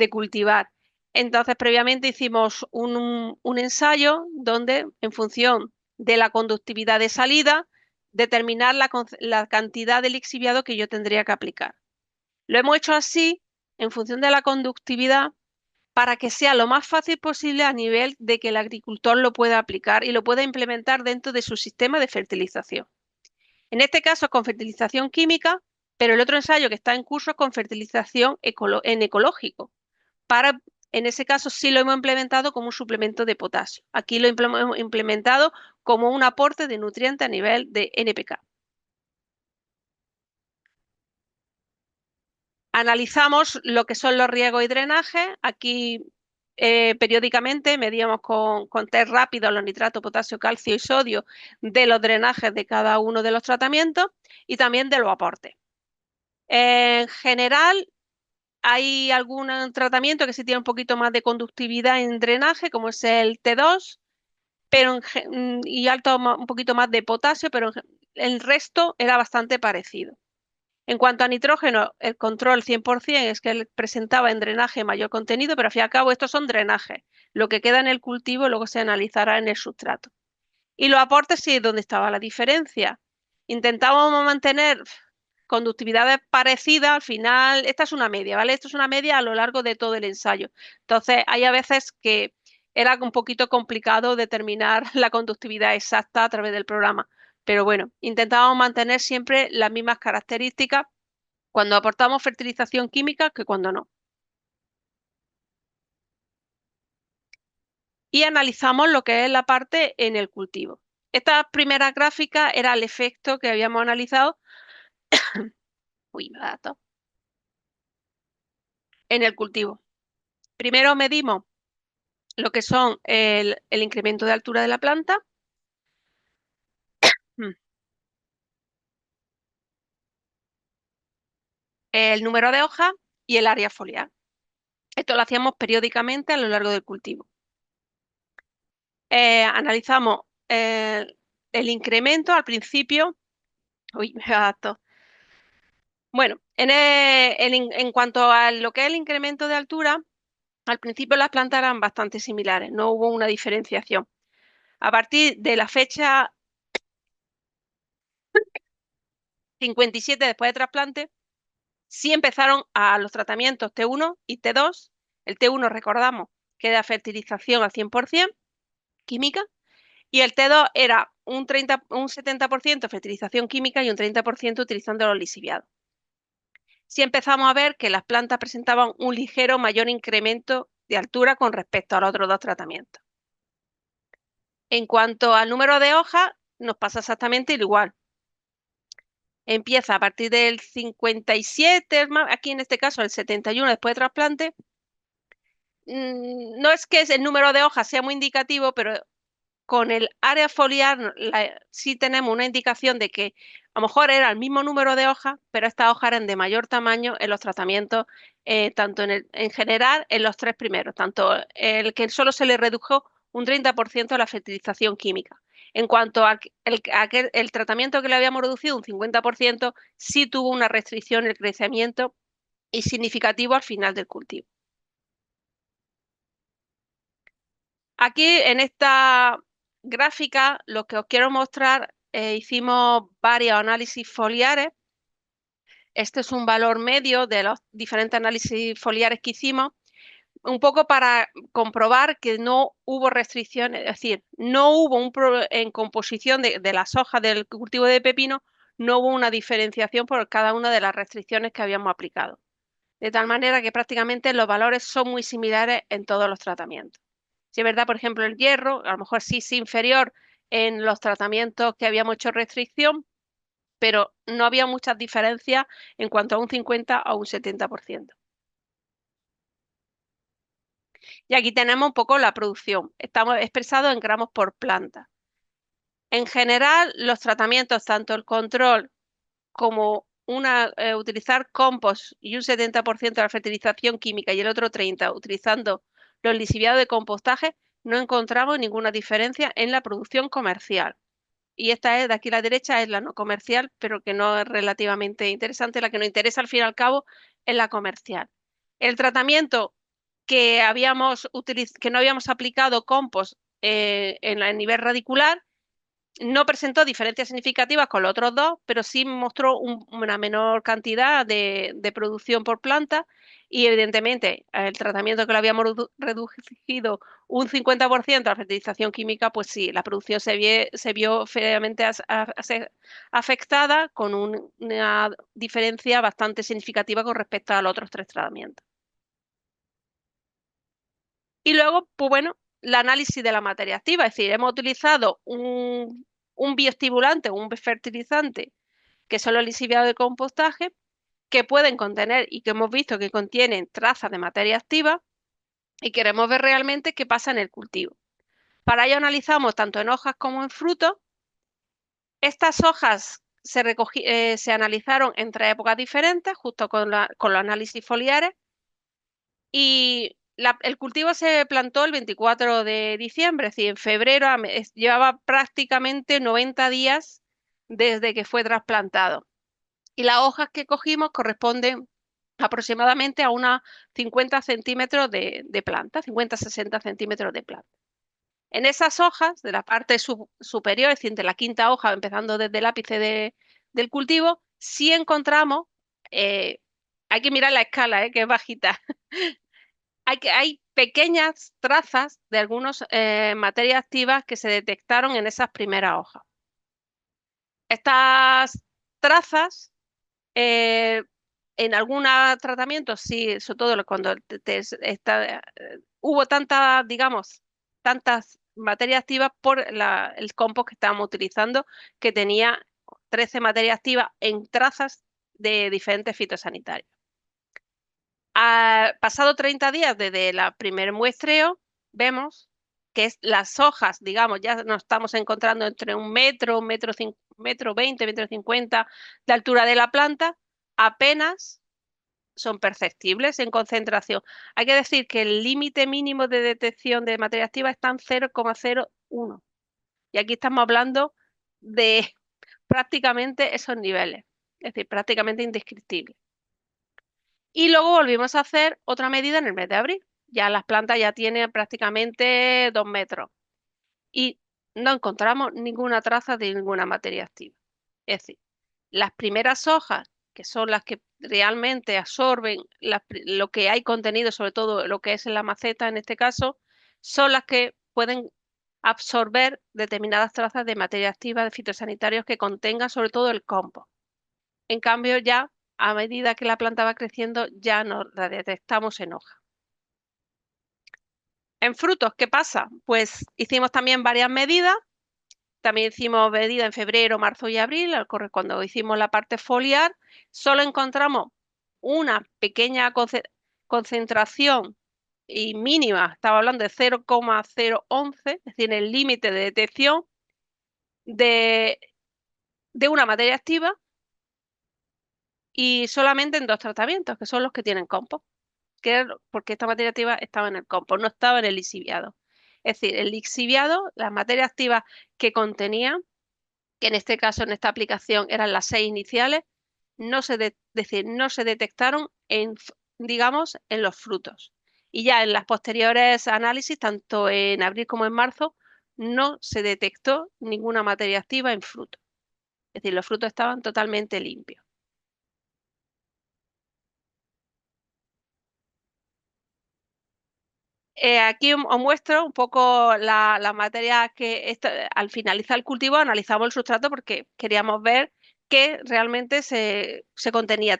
cultivar. Entonces, previamente hicimos un ensayo donde, en función de la conductividad de salida, determinar la cantidad de lixiviado que yo tendría que aplicar. Lo hemos hecho así, en función de la conductividad, para que sea lo más fácil posible a nivel de que el agricultor lo pueda aplicar y lo pueda implementar dentro de su sistema de fertilización. En este caso es con fertilización química, pero el otro ensayo que está en curso es con fertilización en ecológico. En ese caso sí lo hemos implementado como un suplemento de potasio. Aquí lo hemos implementado como un aporte de nutriente a nivel de NPK. Analizamos lo que son los riegos y drenajes. Aquí periódicamente medíamos con test rápido los nitratos, potasio, calcio y sodio de los drenajes de cada uno de los tratamientos y también de los aportes. En general, hay algún tratamiento que sí tiene un poquito más de conductividad en drenaje, como es el T2, y un poquito más de potasio, pero el resto era bastante parecido. En cuanto a nitrógeno, el control 100% es que él presentaba en drenaje mayor contenido, pero al fin y al cabo estos son drenajes. Lo que queda en el cultivo luego se analizará en el sustrato. Y los aportes sí es donde estaba la diferencia. Intentábamos mantener conductividades parecidas, al final, esta es una media, ¿vale? Esto es una media a lo largo de todo el ensayo. Entonces, hay a veces que era un poquito complicado determinar la conductividad exacta a través del programa. Pero bueno, intentábamos mantener siempre las mismas características cuando aportamos fertilización química que cuando no. Y analizamos lo que es la parte en el cultivo. Esta primera gráfica era el efecto que habíamos analizado uy, me da tos. En el cultivo. Primero medimos lo que son el incremento de altura de la planta, el número de hojas y el área foliar. Esto lo hacíamos periódicamente a lo largo del cultivo. Analizamos el incremento al principio. Uy, me da tos. Bueno, en cuanto a lo que es el incremento de altura, al principio las plantas eran bastante similares, no hubo una diferenciación. A partir de la fecha 57 después de trasplante, sí empezaron a los tratamientos T1 y T2. El T1, recordamos, que era fertilización al 100% química, y el T2 era un 70% fertilización química y un 30% utilizando los lixiviados. Sí empezamos a ver que las plantas presentaban un ligero mayor incremento de altura con respecto a los otros dos tratamientos. En cuanto al número de hojas, nos pasa exactamente igual. Empieza a partir del 57, aquí en este caso el 71 después de trasplante. No es que el número de hojas sea muy indicativo, pero con el área foliar sí tenemos una indicación de que a lo mejor era el mismo número de hojas, pero estas hojas eran de mayor tamaño en los tratamientos, tanto en general en los tres primeros, tanto el que solo se le redujo un 30% de la fertilización química. En cuanto a el tratamiento que le habíamos reducido un 50%, sí tuvo una restricción en el crecimiento y significativo al final del cultivo. Aquí en esta gráfica lo que os quiero mostrar, hicimos varios análisis foliares. Este es un valor medio de los diferentes análisis foliares que hicimos, un poco para comprobar que no hubo restricciones, es decir, no hubo en composición de las hojas del cultivo de pepino, no hubo una diferenciación por cada una de las restricciones que habíamos aplicado. De tal manera que prácticamente los valores son muy similares en todos los tratamientos. Si es verdad, por ejemplo, el hierro, a lo mejor sí es inferior en los tratamientos que habíamos hecho restricción, pero no había muchas diferencias en cuanto a un 50 o un 70%. Y aquí tenemos un poco la producción. Estamos expresados en gramos por planta. En general, los tratamientos, tanto el control como utilizar compost y un 70% de la fertilización química y el otro 30% utilizando los lixiviados de compostaje, no encontramos ninguna diferencia en la producción comercial. Y esta es, de aquí a la derecha, es la no comercial, pero que no es relativamente interesante. La que nos interesa al fin y al cabo es la comercial. El tratamiento que no habíamos aplicado compost en el nivel radicular no presentó diferencias significativas con los otros dos, pero sí mostró una menor cantidad de producción por planta y evidentemente el tratamiento que lo habíamos reducido un 50% a la fertilización química, pues sí, la producción se vio feamente afectada con una diferencia bastante significativa con respecto a los otros tres tratamientos. Y luego, pues bueno, el análisis de la materia activa, es decir, hemos utilizado un bioestimulante, un fertilizante, que son los lixiviados de compostaje, que pueden contener y que hemos visto que contienen trazas de materia activa y queremos ver realmente qué pasa en el cultivo. Para ello analizamos tanto en hojas como en frutos. Estas hojas se analizaron en 3 épocas diferentes, justo con los análisis foliares, y el cultivo se plantó el 24 de diciembre, es decir, en febrero llevaba prácticamente 90 días desde que fue trasplantado. Y las hojas que cogimos corresponden aproximadamente a unos 50 centímetros de planta, 50-60 centímetros de planta. En esas hojas, de la parte superior, es decir, de la quinta hoja, empezando desde el ápice del cultivo, sí encontramos, hay que mirar la escala, que es bajita, hay pequeñas trazas de algunas materias activas que se detectaron en esas primeras hojas. Estas trazas, en algunos tratamientos, sí, sobre todo cuando hubo tantas, digamos, tantas materias activas por el compost que estábamos utilizando, que tenía 13 materias activas en trazas de diferentes fitosanitarios. Pasado 30 días desde el primer muestreo, vemos que las hojas, digamos, ya nos estamos encontrando entre 1 metro, 1,20 metros, 1,50 de altura de la planta, apenas son perceptibles en concentración. Hay que decir que el límite mínimo de detección de materia activa está en 0,01. Y aquí estamos hablando de prácticamente esos niveles, es decir, prácticamente indescriptibles. Y luego volvimos a hacer otra medida en el mes de abril. Ya las plantas ya tienen prácticamente 2 metros. Y no encontramos ninguna traza de ninguna materia activa. Es decir, las primeras hojas, que son las que realmente absorben lo que hay contenido, sobre todo lo que es en la maceta en este caso, son las que pueden absorber determinadas trazas de materia activa de fitosanitarios que contengan sobre todo el compost. En cambio, ya a medida que la planta va creciendo, ya no la detectamos en hoja. En frutos, ¿qué pasa? Pues hicimos también varias medidas. También hicimos medidas en febrero, marzo y abril, cuando hicimos la parte foliar. Solo encontramos una pequeña concentración y mínima, estaba hablando de 0,011, es decir, el límite de detección de una materia activa, y solamente en 2 tratamientos, que son los que tienen compost, porque esta materia activa estaba en el compost, no estaba en el lixiviado. Es decir, el lixiviado, las materias activas que contenía, que en este caso, en esta aplicación, eran las 6 iniciales, decir, no se detectaron digamos, en los frutos. Y ya en las posteriores análisis, tanto en abril como en marzo, no se detectó ninguna materia activa en frutos. Es decir, los frutos estaban totalmente limpios. Aquí os muestro un poco la materia que al finalizar el cultivo analizamos el sustrato porque queríamos ver qué realmente se contenía,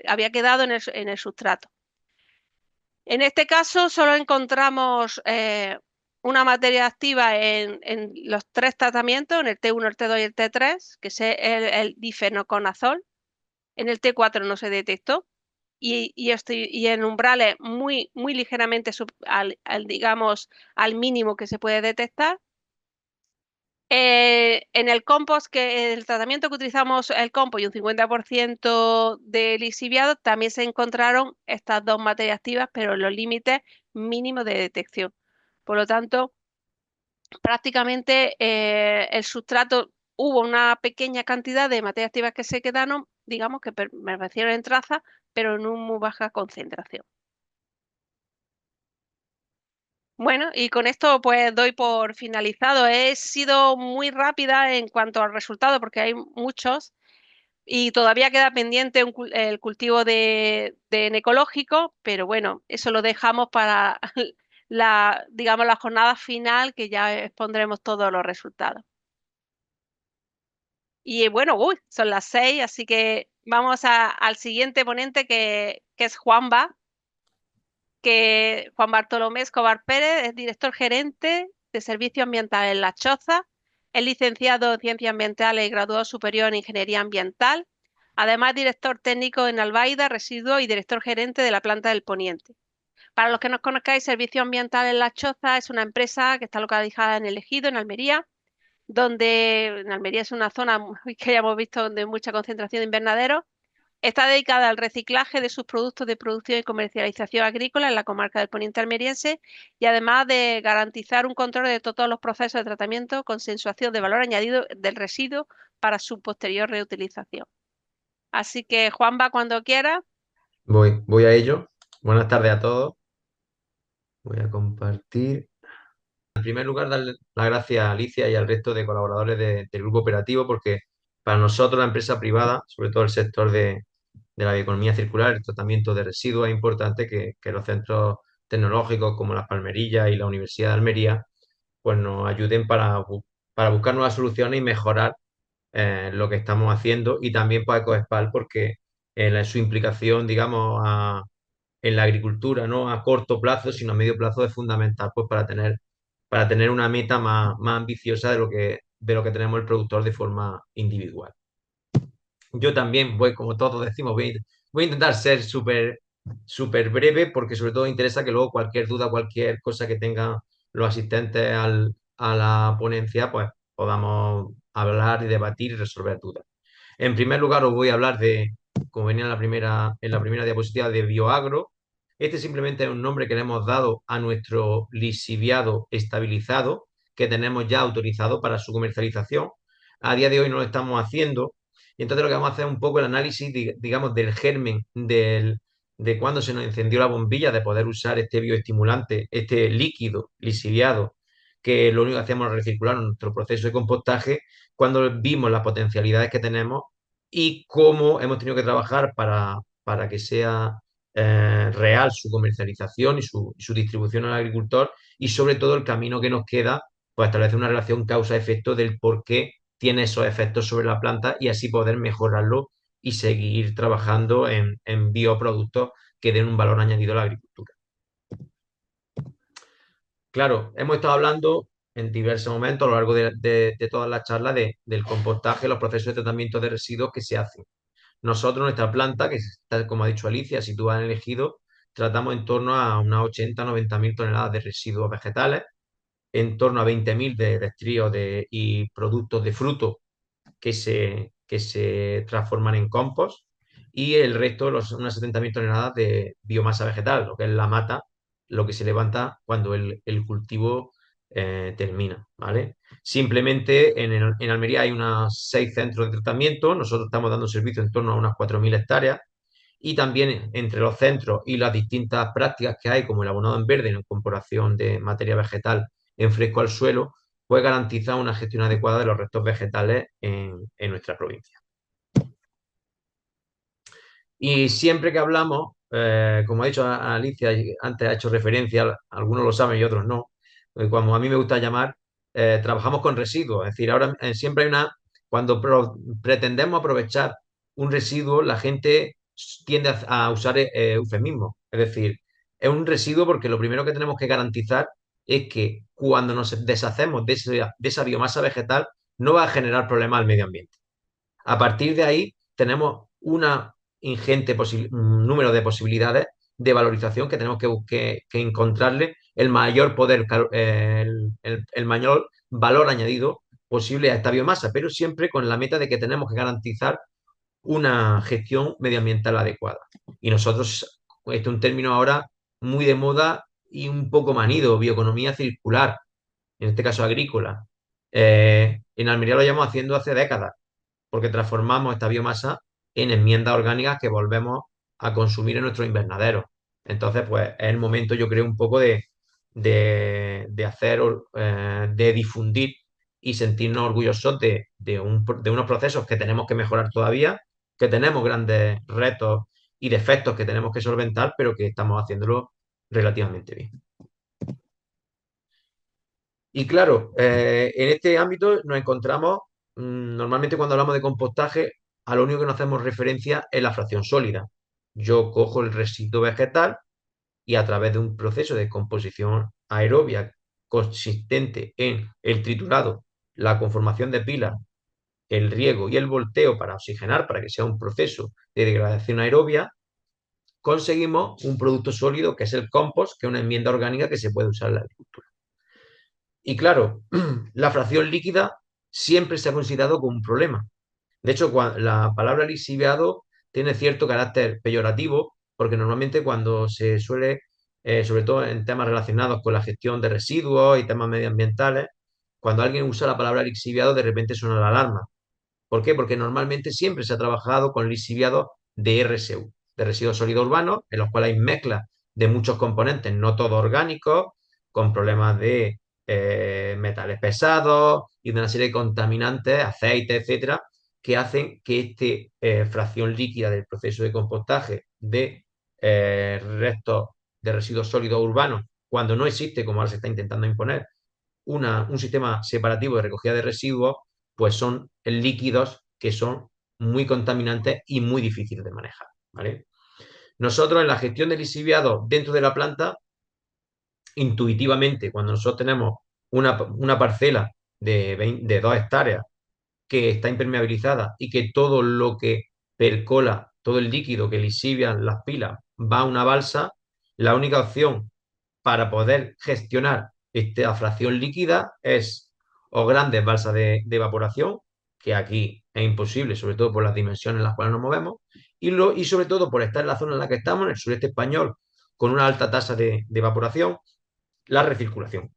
había quedado en el sustrato. En este caso solo encontramos una materia activa en los 3 tratamientos, en el T1, el T2 y el T3, que es el difenoconazol. En el T4 no se detectó y en umbrales muy ligeramente digamos, al mínimo que se puede detectar. En el compost, el tratamiento que utilizamos, el compost y un 50% de lixiviado, también se encontraron estas 2 materias activas, pero en los límites mínimos de detección. Por lo tanto, prácticamente el sustrato, hubo una pequeña cantidad de materias activas que se quedaron, digamos, que permanecieron en traza, pero en una muy baja concentración. Bueno, y con esto pues doy por finalizado. He sido muy rápida en cuanto al resultado porque hay muchos y todavía queda pendiente el cultivo de en ecológico, pero bueno, eso lo dejamos para digamos, la jornada final que ya expondremos todos los resultados. Y bueno, son las 6, así que vamos al siguiente ponente que es Juanba, que Juan Bartolomé Escobar Pérez es director gerente de Servicios Ambientales en La Choza, es licenciado en Ciencias Ambientales y graduado superior en Ingeniería Ambiental, además director técnico en Albaida, Residuos y director gerente de la planta del Poniente. Para los que no conozcáis, Servicios Ambientales en La Choza es una empresa que está localizada en El Ejido, en Almería, donde en Almería es una zona que ya hemos visto de mucha concentración de invernaderos. Está dedicada al reciclaje de sus productos de producción y comercialización agrícola en la comarca del Poniente almeriense y además de garantizar un control de todos los procesos de tratamiento, consensuación de valor añadido del residuo para su posterior reutilización. Así que, Juanba, cuando quiera. Voy a ello. Buenas tardes a todos. Voy a compartir. En primer lugar, darle las gracias a Alicia y al resto de colaboradores del grupo operativo, porque para nosotros, la empresa privada, sobre todo el sector de la bioeconomía circular, el tratamiento de residuos, es importante que los centros tecnológicos como las Palmerillas y la Universidad de Almería pues nos ayuden para buscar nuevas soluciones y mejorar lo que estamos haciendo, y también para Ecoespal porque su implicación, digamos, en la agricultura, no a corto plazo, sino a medio plazo, es fundamental pues, para tener una meta más ambiciosa de lo que tenemos el productor de forma individual. Yo también como todos decimos, voy a intentar ser súper breve porque sobre todo interesa que luego cualquier duda, cualquier cosa que tengan los asistentes a la ponencia, pues podamos hablar y debatir y resolver dudas. En primer lugar, os voy a hablar como venía en la primera diapositiva, de Bioagro. Este simplemente es un nombre que le hemos dado a nuestro lixiviado estabilizado, que tenemos ya autorizado para su comercialización. A día de hoy no lo estamos haciendo. Y entonces lo que vamos a hacer es un poco el análisis, digamos, del germen de cuando se nos encendió la bombilla de poder usar este bioestimulante, este líquido lixiviado, que lo único que hacemos es recircular en nuestro proceso de compostaje, cuando vimos las potencialidades que tenemos y cómo hemos tenido que trabajar para que sea real su comercialización y su distribución al agricultor, y sobre todo el camino que nos queda, pues establecer una relación causa-efecto del por qué tiene esos efectos sobre la planta y así poder mejorarlo y seguir trabajando en bioproductos que den un valor añadido a la agricultura. Claro, hemos estado hablando en diversos momentos a lo largo de todas las charlas del compostaje, los procesos de tratamiento de residuos que se hacen. Nosotros, nuestra planta, que está, como ha dicho Alicia, situada en el Ejido, tratamos en torno a unas 80-90 mil toneladas de residuos vegetales, en torno a 20.000 de estríos y productos de fruto que se transforman en compost, y el resto, unas 70.000 toneladas de biomasa vegetal, lo que es la mata, lo que se levanta cuando el cultivo termina, ¿vale? Simplemente en Almería hay unos 6 centros de tratamiento, nosotros estamos dando servicio en torno a unas 4.000 hectáreas y también entre los centros y las distintas prácticas que hay, como el abonado en verde, en incorporación de materia vegetal en fresco al suelo, pues garantiza una gestión adecuada de los restos vegetales en nuestra provincia. Y siempre que hablamos, como ha dicho Alicia, antes ha hecho referencia, algunos lo saben y otros no, como a mí me gusta llamar, trabajamos con residuos. Es decir, ahora siempre hay cuando pretendemos aprovechar un residuo, la gente tiende a usar eufemismos. Es decir, es un residuo porque lo primero que tenemos que garantizar es que cuando nos deshacemos de esa biomasa vegetal, no va a generar problemas al medio ambiente. A partir de ahí tenemos una ingente número de posibilidades de valorización que tenemos que encontrarle el mayor poder, el mayor valor añadido posible a esta biomasa, pero siempre con la meta de que tenemos que garantizar una gestión medioambiental adecuada. Y nosotros, este es un término ahora muy de moda y un poco manido, bioeconomía circular, en este caso agrícola. En Almería lo llevamos haciendo hace décadas porque transformamos esta biomasa en enmiendas orgánicas que volvemos a consumir en nuestros invernaderos. Entonces, pues es el momento, yo creo, un poco de hacer, de difundir y sentirnos orgullosos de unos procesos que tenemos que mejorar todavía, que tenemos grandes retos y defectos que tenemos que solventar, pero que estamos haciéndolo relativamente bien. Y claro, en este ámbito nos encontramos, normalmente cuando hablamos de compostaje, a lo único que nos hacemos referencia es la fracción sólida. Yo cojo el residuo vegetal y a través de un proceso de composición aerobia consistente en el triturado, la conformación de pilas, el riego y el volteo para oxigenar, para que sea un proceso de degradación aerobia, conseguimos un producto sólido que es el compost, que es una enmienda orgánica que se puede usar en la agricultura. Y claro, la fracción líquida siempre se ha considerado como un problema. De hecho, la palabra lixiviado tiene cierto carácter peyorativo, porque normalmente cuando se suele, sobre todo en temas relacionados con la gestión de residuos y temas medioambientales, cuando alguien usa la palabra lixiviado, de repente suena la alarma. ¿Por qué? Porque normalmente siempre se ha trabajado con lixiviados de RSU, de residuos sólidos urbanos, en los cuales hay mezclas de muchos componentes, no todos orgánicos, con problemas de metales pesados y de una serie de contaminantes, aceites, etcétera, que hacen que esta fracción líquida del proceso de compostaje de restos de residuos sólidos urbanos, cuando no existe, como ahora se está intentando imponer, un sistema separativo de recogida de residuos, pues son líquidos que son muy contaminantes y muy difíciles de manejar, ¿vale? Nosotros en la gestión de lixiviados dentro de la planta, intuitivamente, cuando nosotros tenemos una parcela de 2 hectáreas que está impermeabilizada y que todo lo que percola, todo el líquido que lixivian las pilas va a una balsa, la única opción para poder gestionar esta fracción líquida es o grandes balsas de evaporación, que aquí es imposible, sobre todo por las dimensiones en las cuales nos movemos, y sobre todo por estar en la zona en la que estamos, en el sureste español, con una alta tasa de evaporación, la recirculación.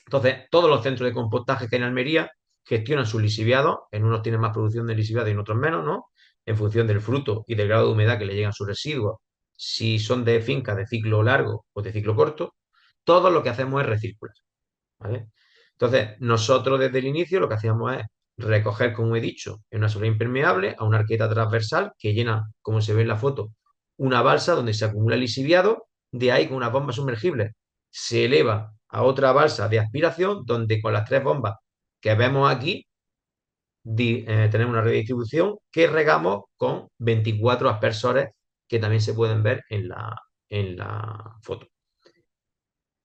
Entonces, todos los centros de compostaje que hay en Almería gestionan sus lixiviados, en unos tienen más producción de lixiviados y en otros menos, ¿no? En función del fruto y del grado de humedad que le llegan sus residuos, si son de fincas de ciclo largo o de ciclo corto, todo lo que hacemos es recircular, ¿vale? Entonces, nosotros desde el inicio lo que hacíamos es recoger, como he dicho, en una sola impermeable a una arqueta transversal que llena, como se ve en la foto, una balsa donde se acumula el lixiviado, de ahí con unas bombas sumergibles se eleva a otra balsa de aspiración donde con las 3 bombas que vemos aquí tenemos una redistribución que regamos con 24 aspersores que también se pueden ver en la foto.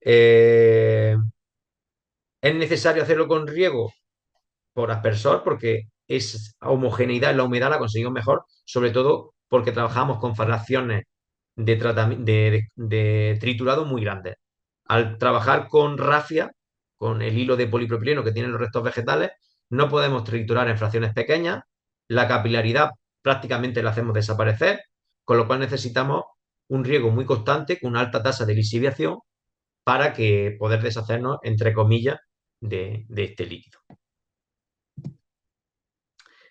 ¿Es necesario hacerlo con riego por aspersor? Porque es homogeneidad en la humedad la conseguimos mejor, sobre todo porque trabajamos con fracciones de triturado muy grandes. Al trabajar con rafia, con el hilo de polipropileno que tienen los restos vegetales, no podemos triturar en fracciones pequeñas, la capilaridad prácticamente la hacemos desaparecer, con lo cual necesitamos un riego muy constante con una alta tasa de lisiviación para que poder deshacernos, entre comillas, de este líquido.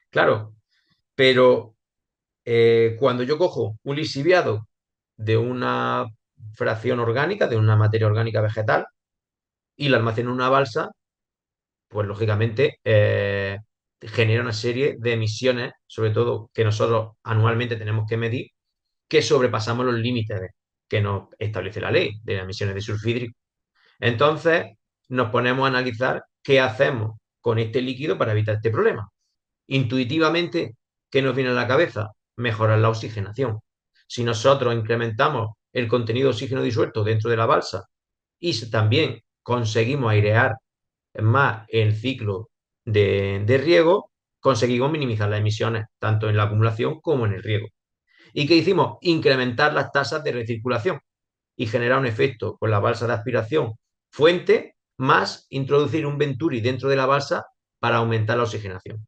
Claro, pero cuando yo cojo un lixiviado de una fracción orgánica, de una materia orgánica vegetal, y la almaceno en una balsa, pues lógicamente genera una serie de emisiones, sobre todo que nosotros anualmente tenemos que medir, que sobrepasamos los límites que nos establece la ley de emisiones de sulfhídrico. Entonces, nos ponemos a analizar qué hacemos con este líquido para evitar este problema. Intuitivamente, ¿qué nos viene a la cabeza? Mejorar la oxigenación. Si nosotros incrementamos el contenido de oxígeno disuelto dentro de la balsa y también conseguimos airear más el ciclo de riego, conseguimos minimizar las emisiones, tanto en la acumulación como en el riego. ¿Y qué hicimos? Incrementar las tasas de recirculación y generar un efecto con la balsa de aspiración fuente, más introducir un venturi dentro de la balsa para aumentar la oxigenación.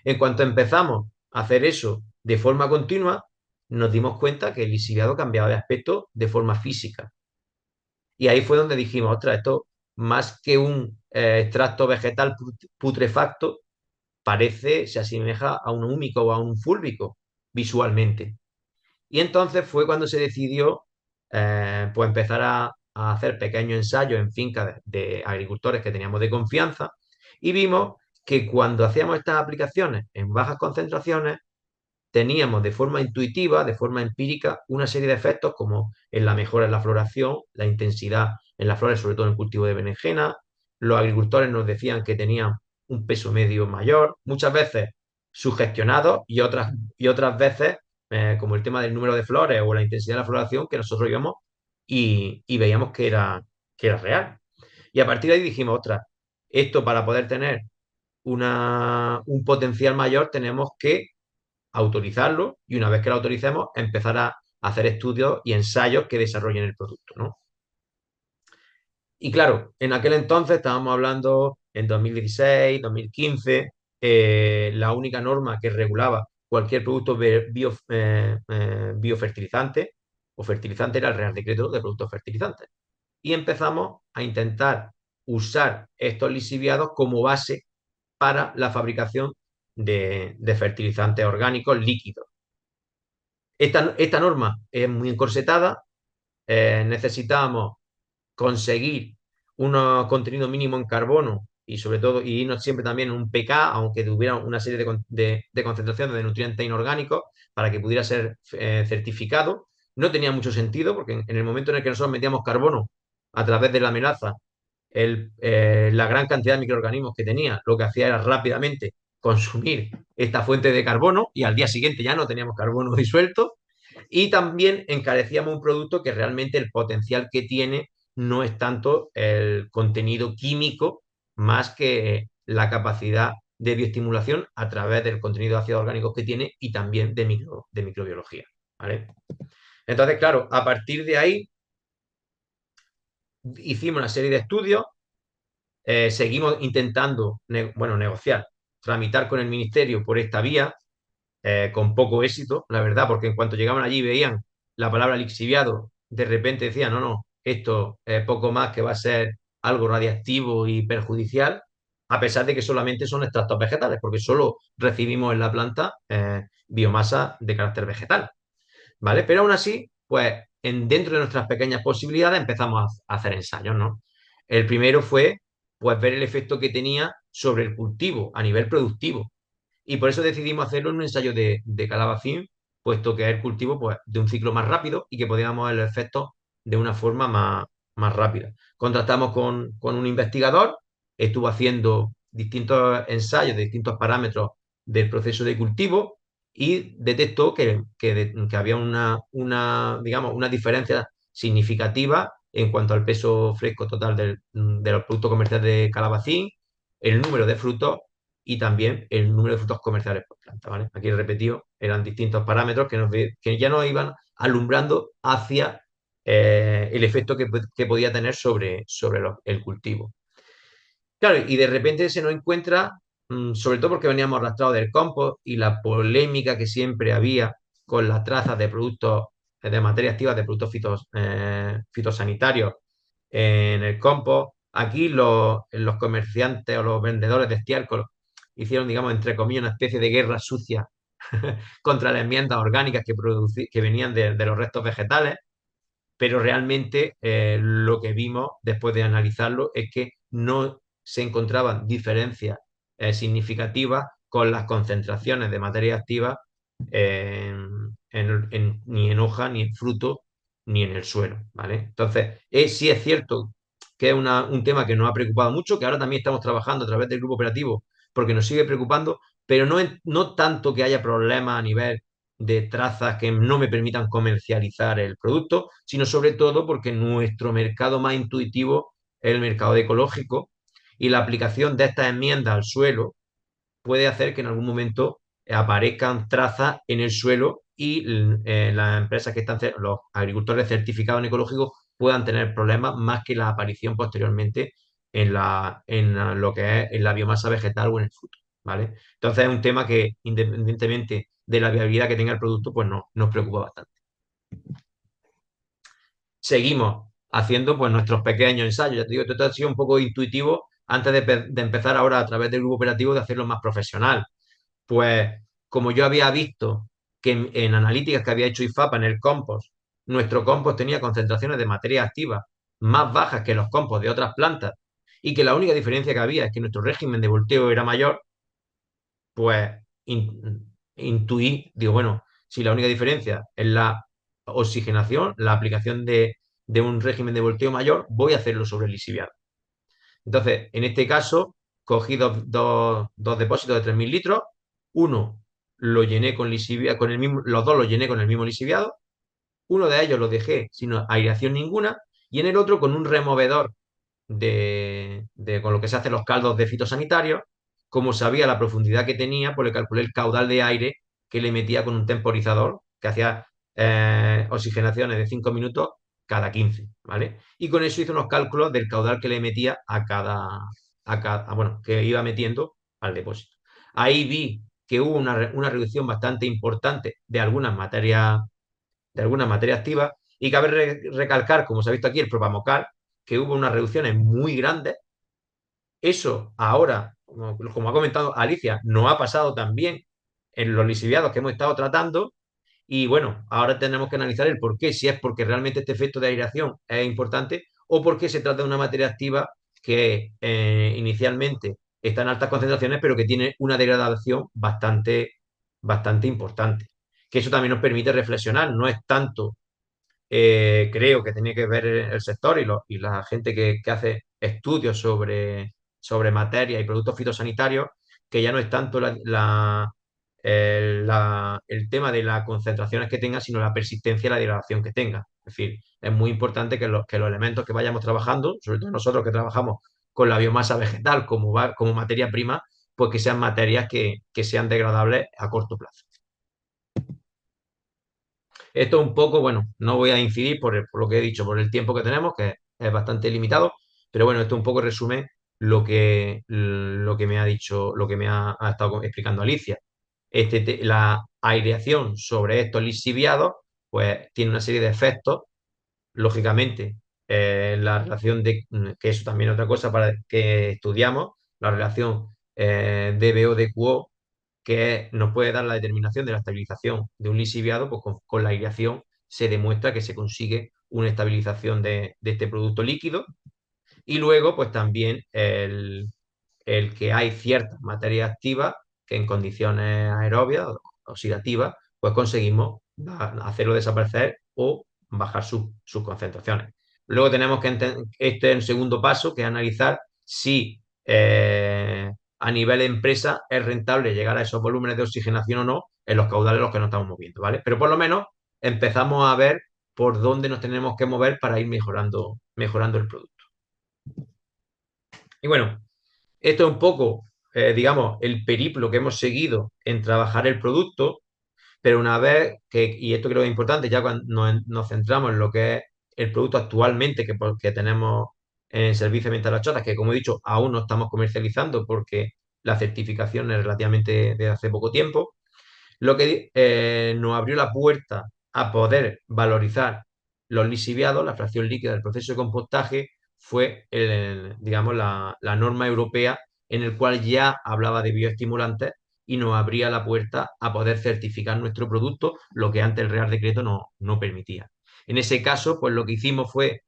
En cuanto empezamos a hacer eso de forma continua, nos dimos cuenta que el lixiviado cambiaba de aspecto de forma física. Y ahí fue donde dijimos, ostras, esto más que un extracto vegetal putrefacto, parece, se asemeja a un húmico o a un fúlvico visualmente. Y entonces fue cuando se decidió pues empezar a hacer pequeños ensayos en fincas de agricultores que teníamos de confianza y vimos que cuando hacíamos estas aplicaciones en bajas concentraciones, teníamos de forma intuitiva, de forma empírica, una serie de efectos como en la mejora en la floración, la intensidad en las flores, sobre todo en el cultivo de berenjena. Los agricultores nos decían que tenían un peso medio mayor, muchas veces sugestionados y otras veces, como el tema del número de flores o la intensidad de la floración, que nosotros íbamos y veíamos que era real. Y a partir de ahí dijimos, ostras, esto para poder tener un potencial mayor tenemos que autorizarlo y una vez que lo autoricemos empezar a hacer estudios y ensayos que desarrollen el producto, ¿no? Y claro, en aquel entonces estábamos hablando en 2016, 2015, la única norma que regulaba cualquier producto biofertilizante o fertilizante era el Real Decreto de Productos Fertilizantes. Y empezamos a intentar usar estos lixiviados como base para la fabricación de fertilizantes orgánicos líquidos. Esta norma es muy encorsetada, necesitamos conseguir un contenido mínimo en carbono y sobre todo y irnos siempre también en un pK, aunque tuviera una serie de concentraciones de nutrientes inorgánicos para que pudiera ser certificado. No tenía mucho sentido porque en el momento en el que nosotros metíamos carbono a través de la melaza, la gran cantidad de microorganismos que tenía, lo que hacía era rápidamente consumir esta fuente de carbono y al día siguiente ya no teníamos carbono disuelto y también encarecíamos un producto que realmente el potencial que tiene no es tanto el contenido químico más que la capacidad de bioestimulación a través del contenido de ácidos orgánicos que tiene y también de microbiología, ¿vale? Entonces, claro, a partir de ahí hicimos una serie de estudios, seguimos intentando negociar, tramitar con el ministerio por esta vía, con poco éxito, la verdad, porque en cuanto llegaban allí y veían la palabra lixiviado, de repente decían, no, no, esto es poco más que va a ser algo radiactivo y perjudicial, a pesar de que solamente son extractos vegetales, porque solo recibimos en la planta biomasa de carácter vegetal, ¿vale? Pero aún así, pues dentro de nuestras pequeñas posibilidades empezamos a hacer ensayos, ¿no? El primero fue, pues, ver el efecto que tenía sobre el cultivo a nivel productivo. Y por eso decidimos hacerlo en un ensayo de calabacín, puesto que es el cultivo pues, de un ciclo más rápido y que podíamos ver los efectos de una forma más rápida. Contactamos con un investigador, estuvo haciendo distintos ensayos de distintos parámetros del proceso de cultivo y detectó que había digamos, una diferencia significativa en cuanto al peso fresco total de los productos comerciales de calabacín, el número de frutos y también el número de frutos comerciales por planta, ¿vale? Aquí he repetido, eran distintos parámetros que ya nos iban alumbrando hacia el efecto que podía tener sobre el cultivo. Claro, y de repente se nos encuentra, sobre todo porque veníamos arrastrados del compost y la polémica que siempre había con las trazas de productos, de materia activa de productos fitosanitarios en el compost. Aquí los comerciantes o los vendedores de estiércol hicieron, digamos, entre comillas, una especie de guerra sucia contra las enmiendas orgánicas que venían de los restos vegetales, pero realmente lo que vimos después de analizarlo es que no se encontraban diferencias significativas con las concentraciones de materia activa ni en hoja, ni en fruto, ni en el suelo, ¿vale? Entonces, sí es cierto que es un tema que nos ha preocupado mucho, que ahora también estamos trabajando a través del grupo operativo porque nos sigue preocupando, pero no tanto que haya problemas a nivel de trazas que no me permitan comercializar el producto, sino sobre todo porque nuestro mercado más intuitivo es el mercado ecológico y la aplicación de estas enmiendas al suelo puede hacer que en algún momento aparezcan trazas en el suelo y las empresas que están, los agricultores certificados en ecológico puedan tener problemas más que la aparición posteriormente lo que es en la biomasa vegetal o en el fruto, ¿vale? Entonces es un tema que independientemente de la viabilidad que tenga el producto, pues nos preocupa bastante. Seguimos haciendo pues nuestros pequeños ensayos. Ya te digo, esto ha sido un poco intuitivo antes de empezar ahora a través del grupo operativo de hacerlo más profesional. Pues como yo había visto que en analíticas que había hecho IFAPA en el compost, nuestro compost tenía concentraciones de materia activa más bajas que los compost de otras plantas y que la única diferencia que había es que nuestro régimen de volteo era mayor, pues intuí, digo, bueno, si la única diferencia es la oxigenación, la aplicación de un régimen de volteo mayor, voy a hacerlo sobre el lixiviado. Entonces, en este caso, cogí dos depósitos de 3.000 litros, uno lo llené con lixiviado, los dos los llené con el mismo lixiviado, uno de ellos lo dejé sin aireación ninguna y en el otro con un removedor con lo que se hacen los caldos de fitosanitarios. Como sabía la profundidad que tenía, pues le calculé el caudal de aire que le metía con un temporizador que hacía oxigenaciones de 5 minutos cada 15, ¿vale? Y con eso hice unos cálculos del caudal que le metía bueno, que iba metiendo al depósito. Ahí vi que hubo una reducción bastante importante de algunas materias activas y cabe recalcar, como se ha visto aquí, el propamocal, que hubo unas reducciones muy grandes. Eso ahora, como ha comentado Alicia, no ha pasado también en los lixiviados que hemos estado tratando. Y bueno, ahora tenemos que analizar el por qué, si es porque realmente este efecto de aireación es importante o porque se trata de una materia activa que inicialmente está en altas concentraciones, pero que tiene una degradación bastante importante. Que eso también nos permite reflexionar, no es tanto creo que tiene que ver el sector y la gente que hace estudios sobre materia y productos fitosanitarios, que ya no es tanto el tema de las concentraciones que tenga, sino la persistencia y la degradación que tenga. Es decir, es muy importante que los elementos que vayamos trabajando, sobre todo nosotros que trabajamos con la biomasa vegetal como materia prima, pues que sean materias que sean degradables a corto plazo. Esto un poco, bueno, no voy a incidir por lo que he dicho, por el tiempo que tenemos, que es bastante limitado, pero bueno, esto un poco resume lo que me ha dicho, lo que me ha estado explicando Alicia. La aireación sobre estos lixiviados, pues tiene una serie de efectos, lógicamente, la relación que eso también es otra cosa para que estudiamos, la relación DBO-DQO, que nos puede dar la determinación de la estabilización de un lixiviado, pues con la aireación se demuestra que se consigue una estabilización de este producto líquido. Y luego, pues también el que hay ciertas materias activas que en condiciones aerobias o oxidativas, pues conseguimos hacerlo desaparecer o bajar sus concentraciones. Luego tenemos que este es el segundo paso, que es analizar si a nivel de empresa es rentable llegar a esos volúmenes de oxigenación o no en los caudales en los que nos estamos moviendo, ¿vale? Pero por lo menos empezamos a ver por dónde nos tenemos que mover para ir mejorando el producto. Y bueno, esto es un poco, digamos, el periplo que hemos seguido en trabajar el producto, pero una vez y esto creo que es importante, ya cuando nos centramos en lo que es el producto actualmente que tenemos en servicio de las chotas, que como he dicho, aún no estamos comercializando porque la certificación es relativamente de hace poco tiempo, lo que nos abrió la puerta a poder valorizar los lixiviados, la fracción líquida del proceso de compostaje, fue, digamos, la norma europea en el cual ya hablaba de bioestimulantes y nos abría la puerta a poder certificar nuestro producto, lo que antes el Real Decreto no permitía. En ese caso, pues lo que hicimos fue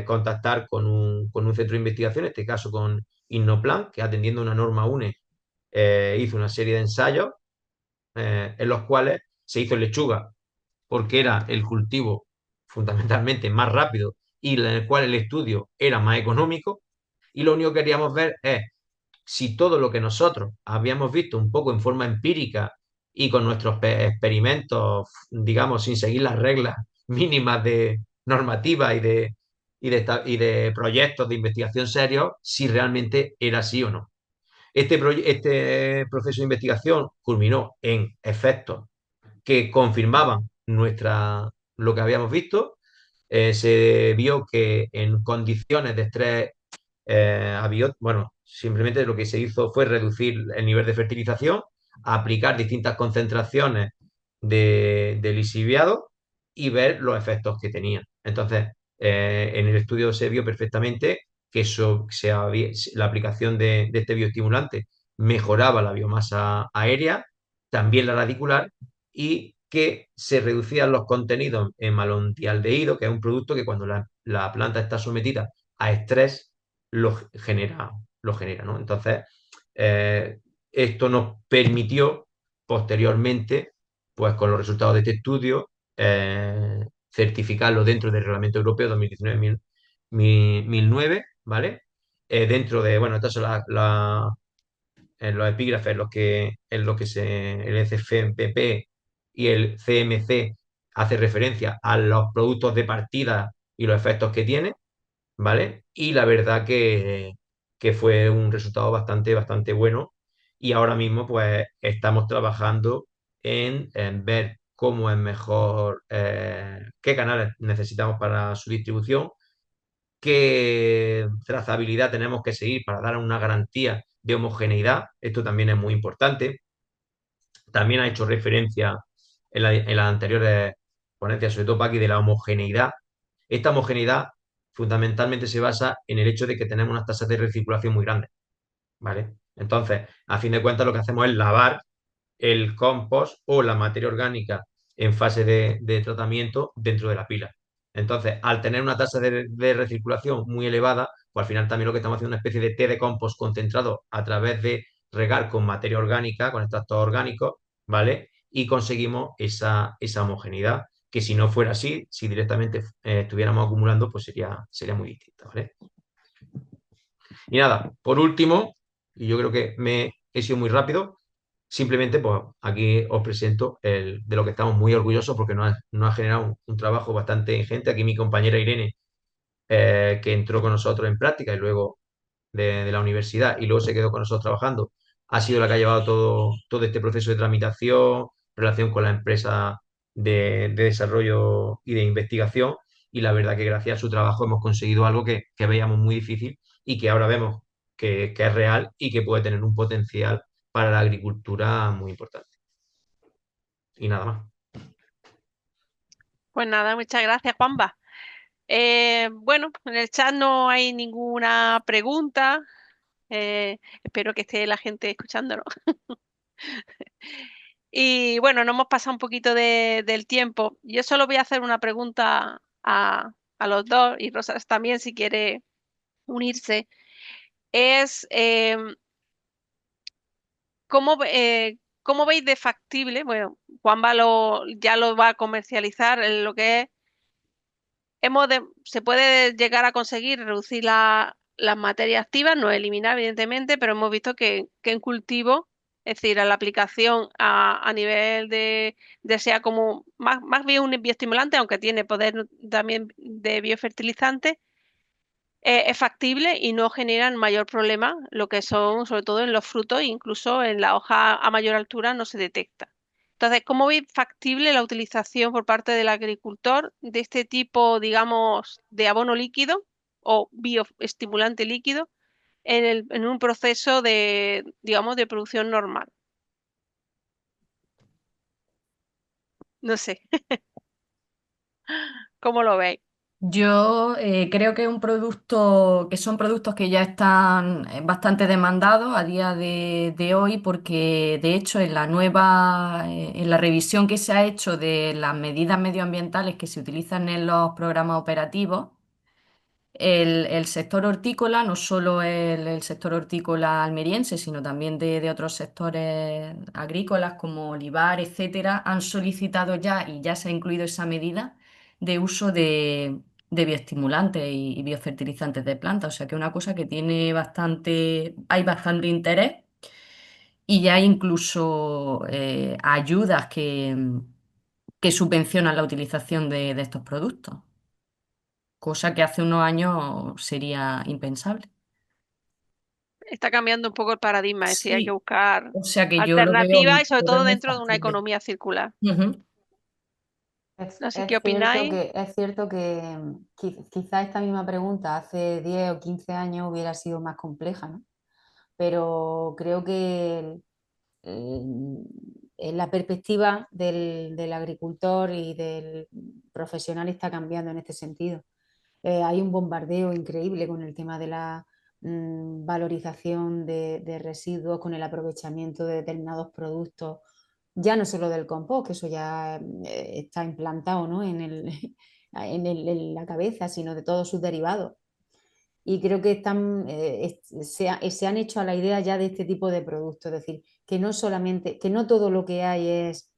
contactar con un centro de investigación, en este caso con Innoplan, que atendiendo una norma UNE hizo una serie de ensayos en los cuales se hizo lechuga, porque era el cultivo fundamentalmente más rápido y en el cual el estudio era más económico, y lo único que queríamos ver es si todo lo que nosotros habíamos visto un poco en forma empírica y con nuestros experimentos, digamos, sin seguir las reglas mínimas de normativa y de proyectos de investigación serios, si realmente era así o no. Este proceso de investigación culminó en efectos que confirmaban lo que habíamos visto. Se vio que en condiciones de estrés bueno, simplemente lo que se hizo fue reducir el nivel de fertilización, aplicar distintas concentraciones de lisiviado y ver los efectos que tenían. Entonces, en el estudio se vio perfectamente que la aplicación de este bioestimulante mejoraba la biomasa aérea, también la radicular, y que se reducían los contenidos en malondialdehído, que es un producto que cuando la planta está sometida a estrés lo genera, ¿no? Entonces, eh, esto nos permitió posteriormente, pues con los resultados de este estudio, certificarlo dentro del Reglamento Europeo 2019-1009, ¿vale? Dentro de, bueno, estas son en los epígrafes el ECFPP y el CMC hace referencia a los productos de partida y los efectos que tiene, ¿vale? Y la verdad que fue un resultado bastante bueno, y ahora mismo pues estamos trabajando en ver cómo es mejor, qué canales necesitamos para su distribución, qué trazabilidad tenemos que seguir para dar una garantía de homogeneidad. Esto también es muy importante. También ha hecho referencia en las anteriores ponencias, sobre todo Paqui, de la homogeneidad. Esta homogeneidad fundamentalmente se basa en el hecho de que tenemos unas tasas de recirculación muy grandes, ¿vale? Entonces, a fin de cuentas, lo que hacemos es lavar el compost o la materia orgánica en fase de tratamiento dentro de la pila. Entonces, al tener una tasa de recirculación muy elevada, pues al final también lo que estamos haciendo es una especie de té de compost concentrado a través de regar con materia orgánica, con extractos orgánicos, ¿vale? Y conseguimos esa homogeneidad, que si no fuera así, si directamente estuviéramos acumulando, pues sería muy distinta, ¿vale? Y nada, por último, y yo creo que he sido muy rápido, simplemente pues aquí os presento de lo que estamos muy orgullosos porque nos ha generado un trabajo bastante ingente. Aquí mi compañera Irene, que entró con nosotros en práctica y luego de la universidad y luego se quedó con nosotros trabajando, ha sido la que ha llevado todo este proceso de tramitación, relación con la empresa de desarrollo y de investigación, y la verdad que gracias a su trabajo hemos conseguido algo que veíamos muy difícil y que ahora vemos que es real y que puede tener un potencial para la agricultura muy importante. Y nada más. Pues nada, muchas gracias, Juanba. Bueno, en el chat no hay ninguna pregunta. Espero que esté la gente escuchándonos. Y bueno, nos hemos pasado un poquito del tiempo. Yo solo voy a hacer una pregunta a los dos, y Rosas también, si quiere unirse. Es, ¿cómo veis de factible? Bueno, Juanba ya lo va a comercializar en lo que es. Se puede llegar a conseguir reducir las materias activas, no eliminar, evidentemente, pero hemos visto que en cultivo, es decir, a la aplicación a nivel de sea como más bien un bioestimulante, aunque tiene poder también de biofertilizante, es factible y no generan mayor problema, lo que son, sobre todo en los frutos, incluso en la hoja a mayor altura no se detecta. Entonces, ¿cómo veis factible la utilización por parte del agricultor de este tipo, digamos, de abono líquido o bioestimulante líquido en un proceso de, digamos, de producción normal? No sé, ¿cómo lo veis? Yo creo que es un producto, que son productos que ya están bastante demandados a día de hoy, porque de hecho en la revisión que se ha hecho de las medidas medioambientales que se utilizan en los programas operativos, el sector hortícola, no solo el sector hortícola almeriense, sino también de otros sectores agrícolas como olivar, etcétera, han solicitado ya, y ya se ha incluido esa medida, de uso de bioestimulantes y biofertilizantes de plantas. O sea que es una cosa que tiene bastante, hay bastante interés y ya hay incluso ayudas que subvencionan la utilización de estos productos, cosa que hace unos años sería impensable. Está cambiando un poco el paradigma, es decir, hay que Sí, buscar o sea que yo alternativas y sobre lo veo todo muy dentro de una factible. economía circular. Ujú. No sé qué opináis. Es cierto que quizá esta misma pregunta hace 10 o 15 años hubiera sido más compleja, ¿no? Pero creo que la perspectiva del agricultor y del profesional está cambiando en este sentido. Hay un bombardeo increíble con el tema de la valorización de residuos, con el aprovechamiento de determinados productos, ya no solo del compost, que eso ya está implantado, ¿no? En la cabeza, sino de todos sus derivados. Y creo que se han hecho a la idea ya de este tipo de productos, es decir, que no solamente, que no todo lo que hay es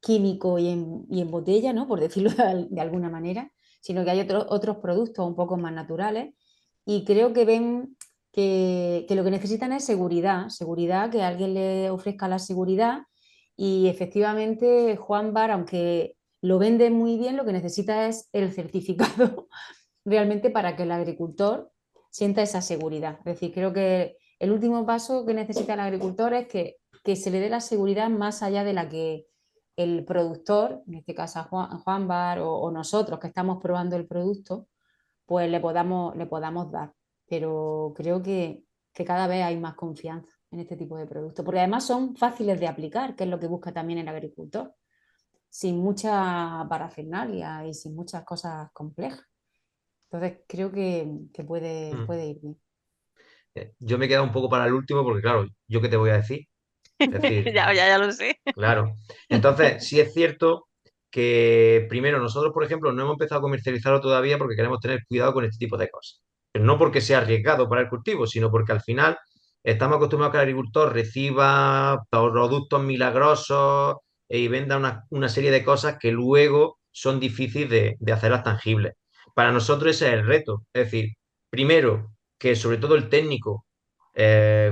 químico y en botella, ¿no? Por decirlo de alguna manera, sino que hay otros productos un poco más naturales y creo que ven que lo que necesitan es seguridad, seguridad, que alguien le ofrezca la seguridad y efectivamente Juan Bar, aunque lo vende muy bien, lo que necesita es el certificado realmente para que el agricultor sienta esa seguridad. Es decir, creo que el último paso que necesita el agricultor es que se le dé la seguridad más allá de la que el productor, en este caso Juan Bar o nosotros que estamos probando el producto, pues le podamos dar. Pero creo que cada vez hay más confianza en este tipo de productos, porque además son fáciles de aplicar, que es lo que busca también el agricultor, sin mucha parafernalia y sin muchas cosas complejas. Entonces creo que Mm. puede ir bien. Yo me he quedado un poco para el último porque, claro, ¿yo qué te voy a decir? Es decir, Ya lo sé. claro. Entonces, sí es cierto que primero nosotros, por ejemplo, no hemos empezado a comercializarlo todavía porque queremos tener cuidado con este tipo de cosas. Pero no porque sea arriesgado para el cultivo, sino porque al final estamos acostumbrados a que el agricultor reciba productos milagrosos y venda una serie de cosas que luego son difíciles de hacerlas tangibles. Para nosotros ese es el reto. Es decir, primero, que sobre todo el técnico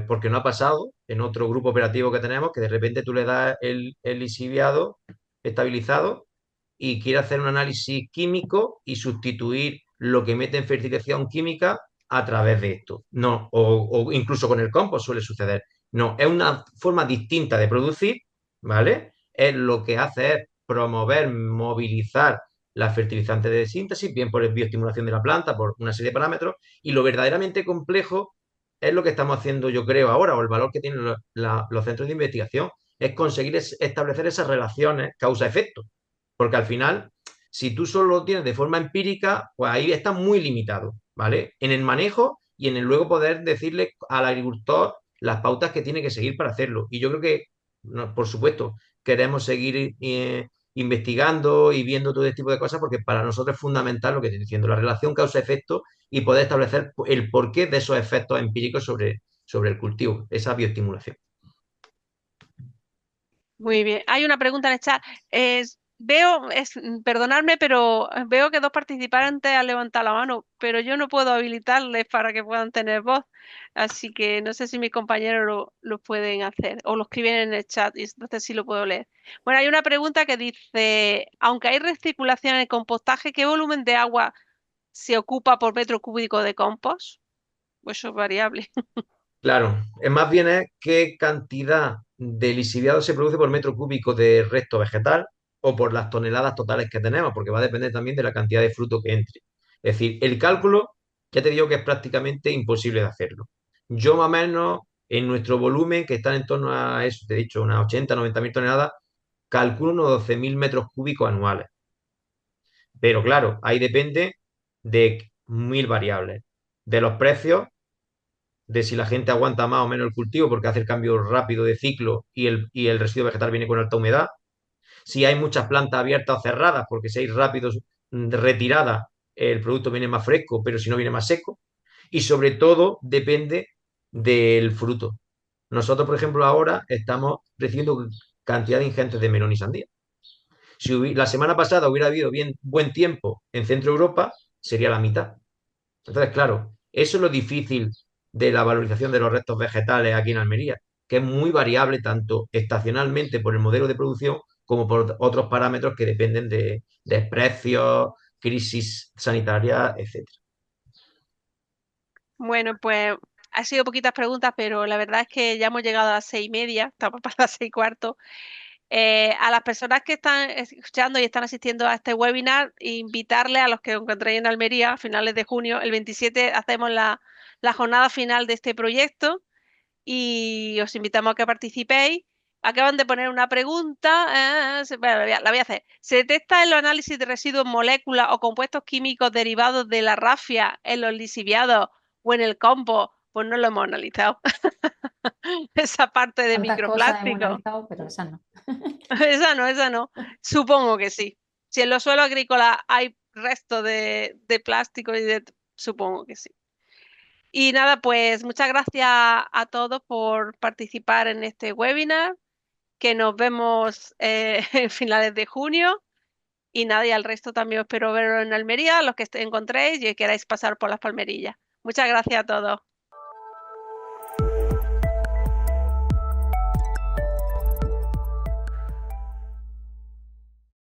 porque no ha pasado en otro grupo operativo que tenemos, que de repente tú le das el lisiviado estabilizado y quiere hacer un análisis químico y sustituir lo que mete en fertilización química a través de esto. No, o incluso con el compost suele suceder. No, es una forma distinta de producir, ¿vale? Es lo que hace es promover, movilizar la fertilizante de síntesis, bien por bioestimulación de la planta, por una serie de parámetros, y lo verdaderamente complejo es lo que estamos haciendo, yo creo, ahora, o el valor que tienen los centros de investigación, es conseguir establecer esas relaciones causa-efecto. Porque al final, si tú solo lo tienes de forma empírica, pues ahí está muy limitado, ¿vale? En el manejo y en el luego poder decirle al agricultor las pautas que tiene que seguir para hacerlo. Y yo creo que, no, por supuesto, queremos seguir investigando y viendo todo este tipo de cosas porque para nosotros es fundamental lo que estoy diciendo, la relación causa-efecto y poder establecer el porqué de esos efectos empíricos sobre el cultivo, esa bioestimulación. Muy bien. Hay una pregunta en el chat. Perdonadme, pero veo que dos participantes han levantado la mano, pero yo no puedo habilitarles para que puedan tener voz. Así que no sé si mis compañeros lo pueden hacer o lo escriben en el chat y entonces sí lo puedo leer. Bueno, hay una pregunta que dice, aunque hay recirculación en el compostaje, ¿qué volumen de agua se ocupa por metro cúbico de compost? Pues eso es variable. Claro, es más bien es qué cantidad de lisiviado se produce por metro cúbico de resto vegetal o por las toneladas totales que tenemos, porque va a depender también de la cantidad de fruto que entre. Es decir, el cálculo, ya te digo que es prácticamente imposible de hacerlo. Yo más o menos, en nuestro volumen, que está en torno a eso, te he dicho, unas 80, 90 mil toneladas, calculo unos 12.000 metros cúbicos anuales. Pero claro, ahí depende de 1000 variables, de los precios, de si la gente aguanta más o menos el cultivo porque hace el cambio rápido de ciclo y el residuo vegetal viene con alta humedad, si hay muchas plantas abiertas o cerradas, porque si hay rápidos retiradas, el producto viene más fresco, pero si no viene más seco. Y sobre todo depende del fruto. Nosotros, por ejemplo, ahora estamos recibiendo cantidad ingentes de melón y sandía. Si la semana pasada hubiera habido buen tiempo en Centro Europa, sería la mitad. Entonces, claro, eso es lo difícil de la valorización de los restos vegetales aquí en Almería, que es muy variable tanto estacionalmente por el modelo de producción como por otros parámetros que dependen de precios, crisis sanitaria, etcétera. Bueno, pues ha sido poquitas preguntas, pero la verdad es que ya hemos llegado a las 6:30, estamos para las 6:15. A las personas que están escuchando y están asistiendo a este webinar, invitarles a los que os encontréis en Almería a finales de junio. El 27 hacemos la jornada final de este proyecto y os invitamos a que participéis. Acaban de poner una pregunta, bueno, la voy a hacer. ¿Se detecta en los análisis de residuos moléculas o compuestos químicos derivados de la rafia en los lixiviados o en el compost? Pues no lo hemos analizado. Esa parte de Tantas cosas hemos microplástico. analizado, pero esa no. Esa no. Supongo que sí. Si en los suelos agrícolas hay resto de plástico supongo que sí. Y nada, pues muchas gracias a todos por participar en este webinar, que nos vemos en finales de junio. Y nada, y al resto también espero veros en Almería, los que encontréis y queráis pasar por las Palmerillas. Muchas gracias a todos.